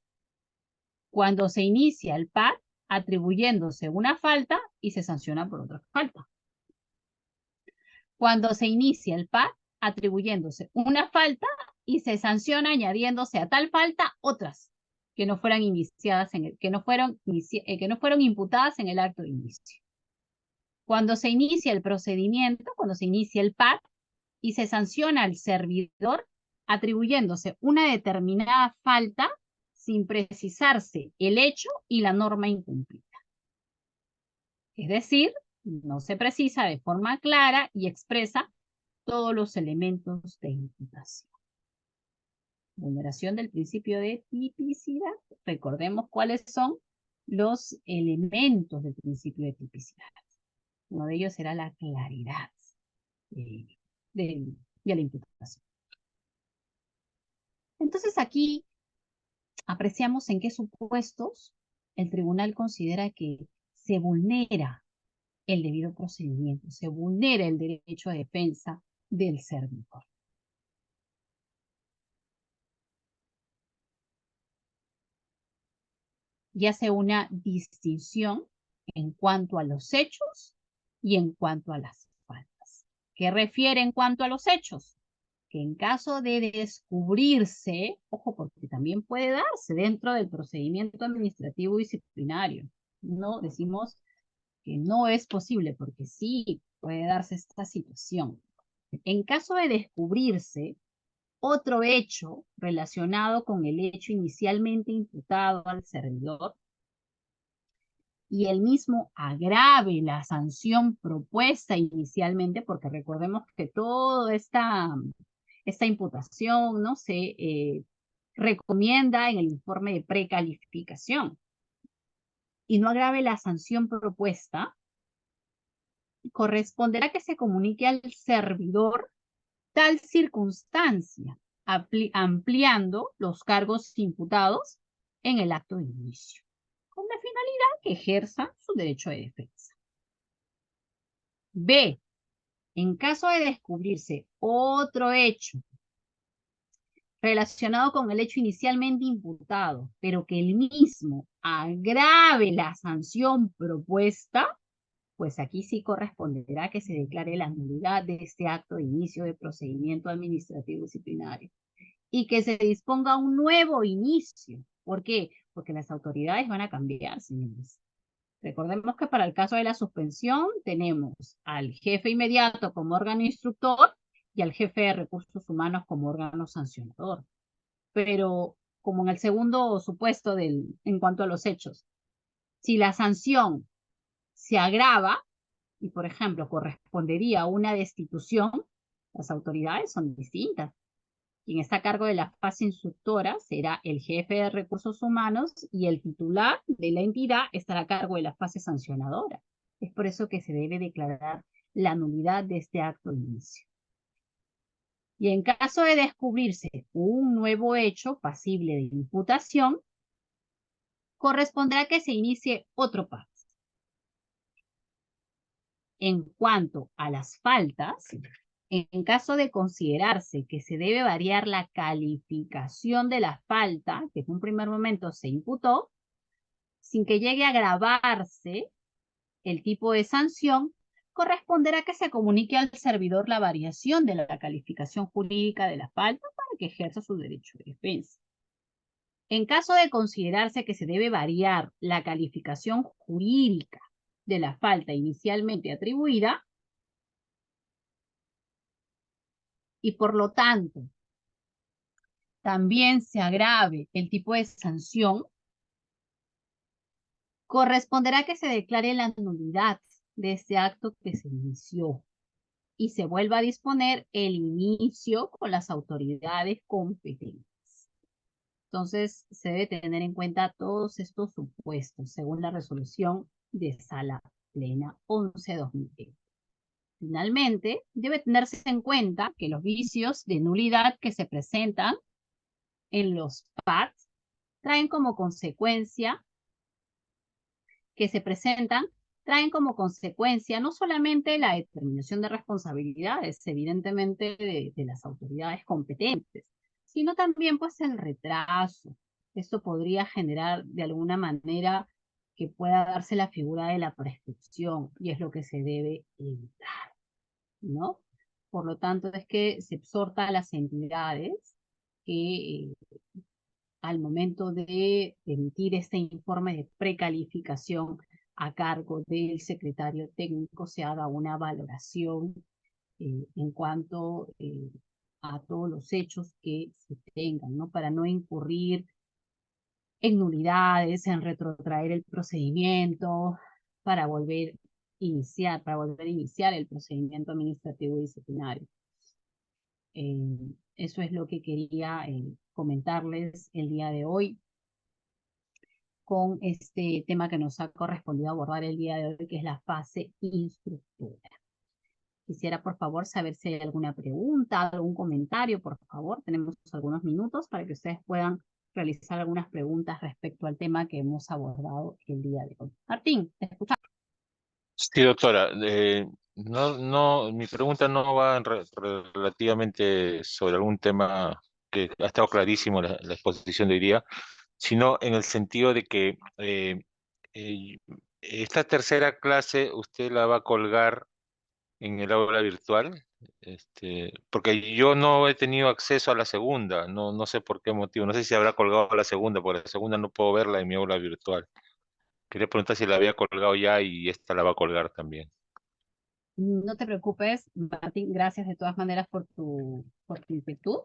Cuando se inicia el PAD, atribuyéndose una falta y se sanciona por otra falta. Cuando se inicia el PAD, atribuyéndose una falta y se sanciona añadiéndose a tal falta otras que no fueran iniciadas que no fueron imputadas en el acto de inicio. Cuando se inicia el procedimiento, cuando se inicia el PAD y se sanciona al servidor atribuyéndose una determinada falta sin precisarse el hecho y la norma incumplida. Es decir, no se precisa de forma clara y expresa todos los elementos de imputación. Vulneración del principio de tipicidad. Recordemos cuáles son los elementos del principio de tipicidad. Uno de ellos será la claridad de la imputación. Entonces aquí apreciamos en qué supuestos el tribunal considera que se vulnera el debido procedimiento, se vulnera el derecho de defensa del servidor. Y hace una distinción en cuanto a los hechos y en cuanto a las faltas. ¿Qué refiere en cuanto a los hechos? Que en caso de descubrirse, ojo, porque también puede darse dentro del procedimiento administrativo disciplinario, no decimos que no es posible, porque sí puede darse esta situación. En caso de descubrirse otro hecho relacionado con el hecho inicialmente imputado al servidor y el mismo agrave la sanción propuesta inicialmente, porque recordemos que toda esta imputación no se recomienda en el informe de precalificación y no agrave la sanción propuesta, corresponderá que se comunique al servidor tal circunstancia, ampliando los cargos imputados en el acto de inicio, con la finalidad que ejerza su derecho de defensa. B. En caso de descubrirse otro hecho relacionado con el hecho inicialmente imputado, pero que el mismo agrave la sanción propuesta, pues aquí sí corresponderá que se declare la nulidad de este acto de inicio de procedimiento administrativo disciplinario y que se disponga un nuevo inicio. ¿Por qué? Porque las autoridades van a cambiar, señores. Recordemos que para el caso de la suspensión tenemos al jefe inmediato como órgano instructor y al jefe de recursos humanos como órgano sancionador. Pero como en el segundo supuesto en cuanto a los hechos, si la sanción se agrava y, por ejemplo, correspondería a una destitución, las autoridades son distintas. Quien está a cargo de la fase instructora será el jefe de recursos humanos y el titular de la entidad estará a cargo de la fase sancionadora. Es por eso que se debe declarar la nulidad de este acto de inicio. Y en caso de descubrirse un nuevo hecho pasible de imputación, corresponderá que se inicie otro PAD. En cuanto a las faltas, en caso de considerarse que se debe variar la calificación de la falta, que en un primer momento se imputó, sin que llegue a agravarse el tipo de sanción, corresponderá que se comunique al servidor la variación de la calificación jurídica de la falta para que ejerza su derecho de defensa. En caso de considerarse que se debe variar la calificación jurídica de la falta inicialmente atribuida, y por lo tanto también se agrave el tipo de sanción, corresponderá que se declare la nulidad de ese acto que se inició y se vuelva a disponer el inicio con las autoridades competentes. Entonces, se debe tener en cuenta todos estos supuestos, según la resolución de Sala Plena 11/2020. Finalmente, debe tenerse en cuenta que los vicios de nulidad que se presentan en los PARs traen como consecuencia no solamente la determinación de responsabilidades, evidentemente, de las autoridades competentes, sino también pues el retraso. Esto podría generar de alguna manera que pueda darse la figura de la prescripción y es lo que se debe evitar, ¿no? Por lo tanto, es que se exhorta a las entidades que al momento de emitir este informe de precalificación a cargo del secretario técnico se haga una valoración en cuanto a todos los hechos que se tengan, ¿no? Para no incurrir en nulidades, en retrotraer el procedimiento, para volver a iniciar el procedimiento administrativo disciplinario. Eso es lo que quería comentarles el día de hoy con este tema que nos ha correspondido abordar el día de hoy, que es la fase instructora. Quisiera, por favor, saber si hay alguna pregunta, algún comentario, por favor. Tenemos algunos minutos para que ustedes puedan realizar algunas preguntas respecto al tema que hemos abordado el día de hoy. Martín, te escuchamos. Sí, doctora. Mi pregunta no va relativamente sobre algún tema que ha estado clarísimo la exposición de hoy día, sino en el sentido de que eh, esta tercera clase usted la va a colgar en el aula virtual, porque yo no he tenido acceso a la segunda, no sé por qué motivo, no sé si habrá colgado la segunda, porque la segunda no puedo verla en mi aula virtual. Quería preguntar si la había colgado ya y esta la va a colgar también. No te preocupes, Martín, gracias de todas maneras por tu inquietud.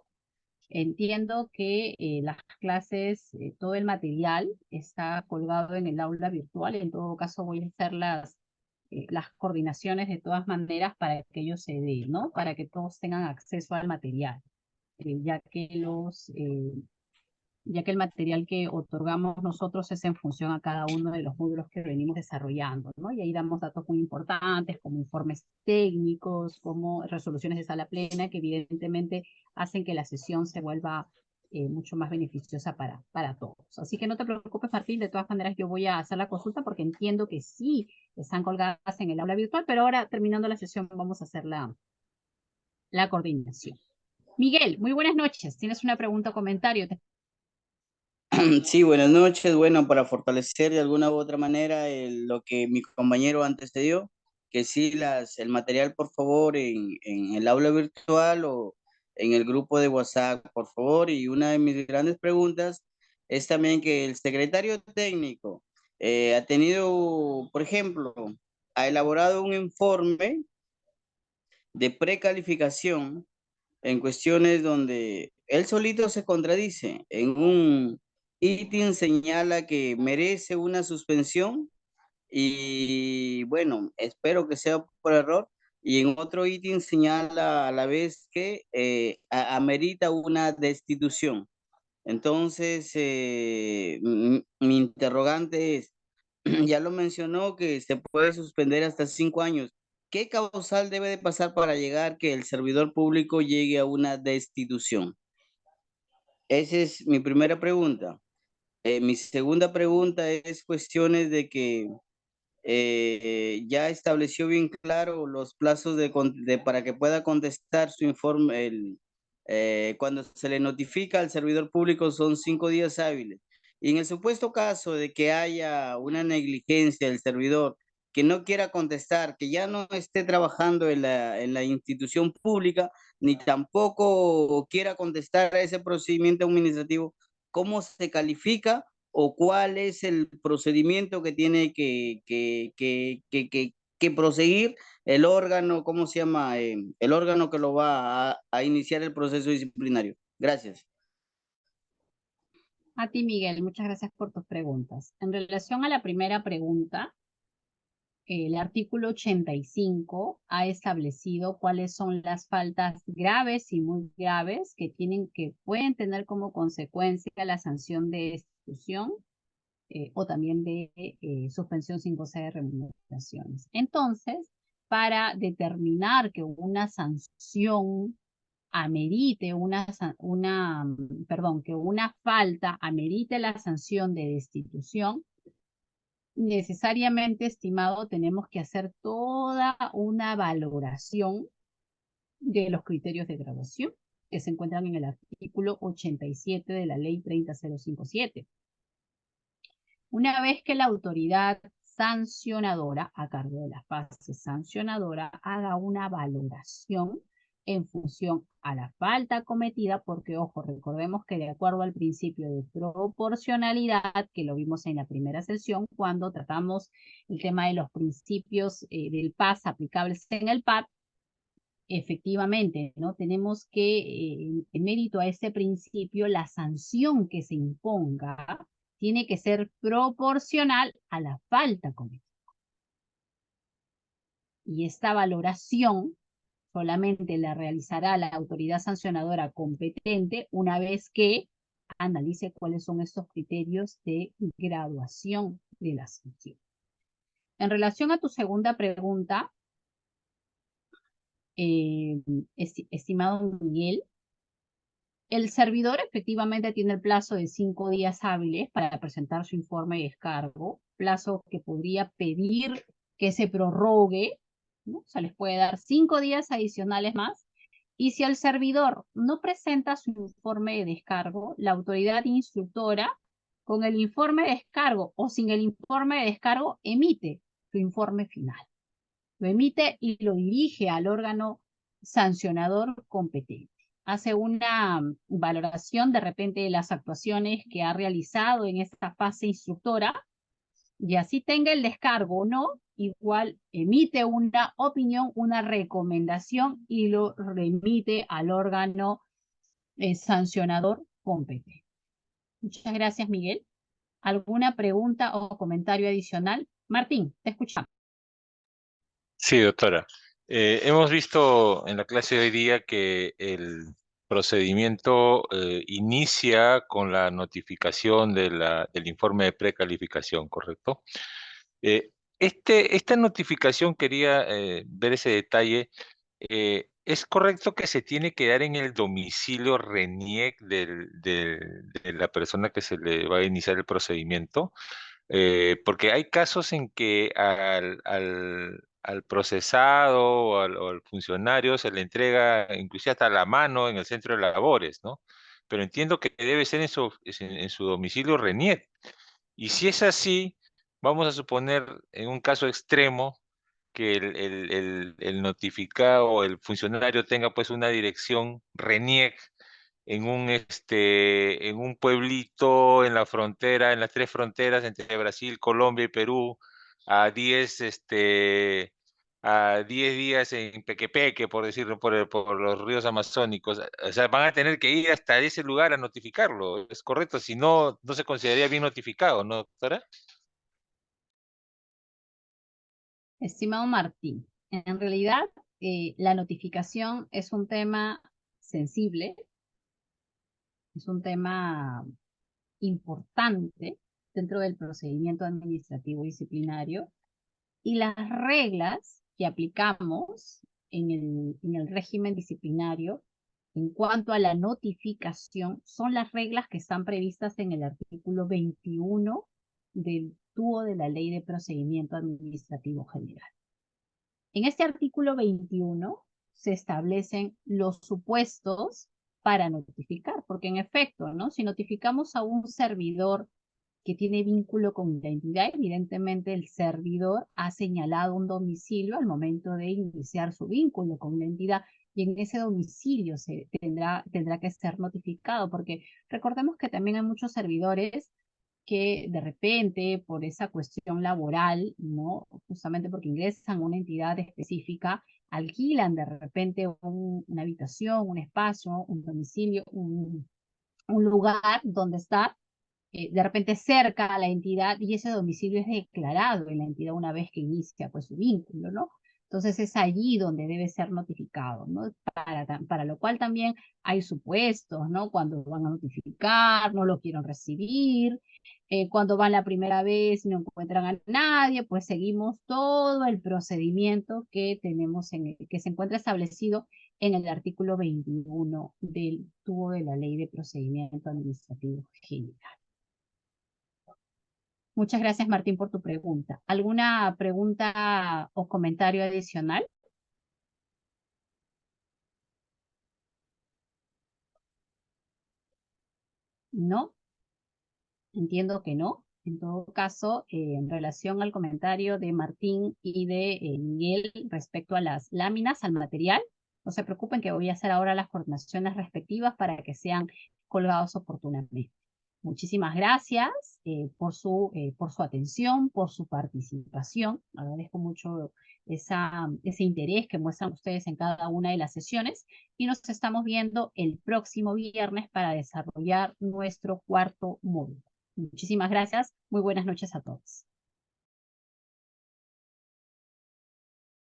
Entiendo que las clases, todo el material está colgado en el aula virtual. En todo caso, voy a hacer las coordinaciones de todas maneras para que ello se dé, ¿no? Para que todos tengan acceso al material, ya que ya que el material que otorgamos nosotros es en función a cada uno de los módulos que venimos desarrollando, ¿no? Y ahí damos datos muy importantes como informes técnicos, como resoluciones de sala plena, que evidentemente hacen que la sesión se vuelva mucho más beneficiosa para todos. Así que no te preocupes, Martín, de todas maneras yo voy a hacer la consulta porque entiendo que sí están colgadas en el aula virtual, pero ahora terminando la sesión vamos a hacer la coordinación. Miguel, muy buenas noches. ¿Tienes una pregunta o comentario? Sí, buenas noches. Bueno, para fortalecer de alguna u otra manera lo que mi compañero antes te dio, que sí, el material, por favor, en el aula virtual o en el grupo de WhatsApp, por favor. Y una de mis grandes preguntas es también que el secretario técnico ha tenido, por ejemplo, ha elaborado un informe de precalificación en cuestiones donde él solito se contradice. En un ítem señala que merece una suspensión y bueno, espero que sea por error. Y en otro ítem señala a la vez que amerita una destitución. Entonces, mi interrogante es, ya lo mencionó que se puede suspender hasta 5 años. ¿Qué causal debe de pasar para llegar que el servidor público llegue a una destitución? Esa es mi primera pregunta. Mi segunda pregunta es cuestiones de que ya estableció bien claro los plazos para que pueda contestar su informe. Cuando se le notifica al servidor público son 5 días hábiles. Y en el supuesto caso de que haya una negligencia del servidor, que no quiera contestar, que ya no esté trabajando en la institución pública, ni tampoco quiera contestar a ese procedimiento administrativo, ¿cómo se califica o cuál es el procedimiento que tiene que proseguir el órgano? ¿Cómo se llama? El órgano que lo va a iniciar el proceso disciplinario. Gracias. A ti, Miguel, muchas gracias por tus preguntas. En relación a la primera pregunta, el artículo 85 ha establecido cuáles son las faltas graves y muy graves que pueden tener como consecuencia la sanción de destitución o también de suspensión sin goce de remuneraciones. Entonces, para determinar que una sanción amerite que una falta amerite la sanción de destitución, necesariamente, estimado, tenemos que hacer toda una valoración de los criterios de graduación que se encuentran en el artículo 87 de la ley 30057. Una vez que la autoridad sancionadora, a cargo de la fase sancionadora, haga una valoración en función a la falta cometida, porque, ojo, recordemos que de acuerdo al principio de proporcionalidad, que lo vimos en la primera sesión, cuando tratamos el tema de los principios del PAS aplicables en el PAD, efectivamente, ¿no? Tenemos que, en mérito a ese principio, la sanción que se imponga tiene que ser proporcional a la falta cometida. Y esta valoración solamente la realizará la autoridad sancionadora competente una vez que analice cuáles son estos criterios de graduación de la sanción. En relación a tu segunda pregunta, estimado Miguel, el servidor efectivamente tiene el plazo de 5 días hábiles para presentar su informe de descargo, plazo que podría pedir que se prorrogue, ¿no? Se les puede dar 5 días adicionales más. Y si el servidor no presenta su informe de descargo, la autoridad instructora, con el informe de descargo o sin el informe de descargo, emite su informe final. Lo emite y lo dirige al órgano sancionador competente. Hace una valoración de repente de las actuaciones que ha realizado en esta fase instructora, y así tenga el descargo o no, igual emite una opinión, una recomendación y lo remite al órgano sancionador competente. Muchas gracias, Miguel. ¿Alguna pregunta o comentario adicional? Martín, te escuchamos. Sí, doctora. Hemos visto en la clase de hoy día que el procedimiento inicia con la notificación del informe de precalificación, ¿correcto? Esta notificación, quería ver ese detalle. ¿Es correcto que se tiene que dar en el domicilio RENIEC de la persona que se le va a iniciar el procedimiento? Porque hay casos en que al procesado o al funcionario se le entrega inclusive hasta la mano en el centro de labores, ¿no? Pero entiendo que debe ser en su domicilio RENIEC. Y si es así, vamos a suponer en un caso extremo que el notificado o el funcionario tenga pues una dirección RENIEC en un pueblito en la frontera, en las 3 fronteras entre Brasil, Colombia y Perú, a 10, a 10 días en Pequepeque, por decirlo, por los ríos amazónicos. O sea, van a tener que ir hasta ese lugar a notificarlo, ¿es correcto? Si no, no se consideraría bien notificado, ¿no, doctora? Estimado Martín, en realidad la notificación es un tema sensible, es un tema importante dentro del procedimiento administrativo disciplinario, y las reglas que aplicamos en el régimen disciplinario en cuanto a la notificación son las reglas que están previstas en el artículo 21 del TUO de la Ley de Procedimiento Administrativo General. En este artículo 21 se establecen los supuestos para notificar, porque en efecto, ¿no? Si notificamos a un servidor que tiene vínculo con la entidad, evidentemente el servidor ha señalado un domicilio al momento de iniciar su vínculo con la entidad y en ese domicilio se tendrá que ser notificado, porque recordemos que también hay muchos servidores que de repente por esa cuestión laboral, ¿no? Justamente porque ingresan a una entidad específica, alquilan de repente una habitación, un espacio, un domicilio, un lugar donde está de repente cerca a la entidad y ese domicilio es declarado en la entidad una vez que inicia pues su vínculo, ¿no? Entonces es allí donde debe ser notificado, ¿no? Para lo cual también hay supuestos, ¿no? Cuando van a notificar, no lo quieren recibir, cuando van la primera vez y no encuentran a nadie, pues seguimos todo el procedimiento que tenemos que se encuentra establecido en el artículo 21 del TUO de la Ley de Procedimiento Administrativo General. Muchas gracias, Martín, por tu pregunta. ¿Alguna pregunta o comentario adicional? ¿No? Entiendo que no. En todo caso, en relación al comentario de Martín y de Miguel respecto a las láminas, al material, no se preocupen que voy a hacer ahora las coordinaciones respectivas para que sean colgados oportunamente. Muchísimas gracias por su atención, por su participación. Agradezco mucho ese interés que muestran ustedes en cada una de las sesiones y nos estamos viendo el próximo viernes para desarrollar nuestro cuarto módulo. Muchísimas gracias. Muy buenas noches a todos.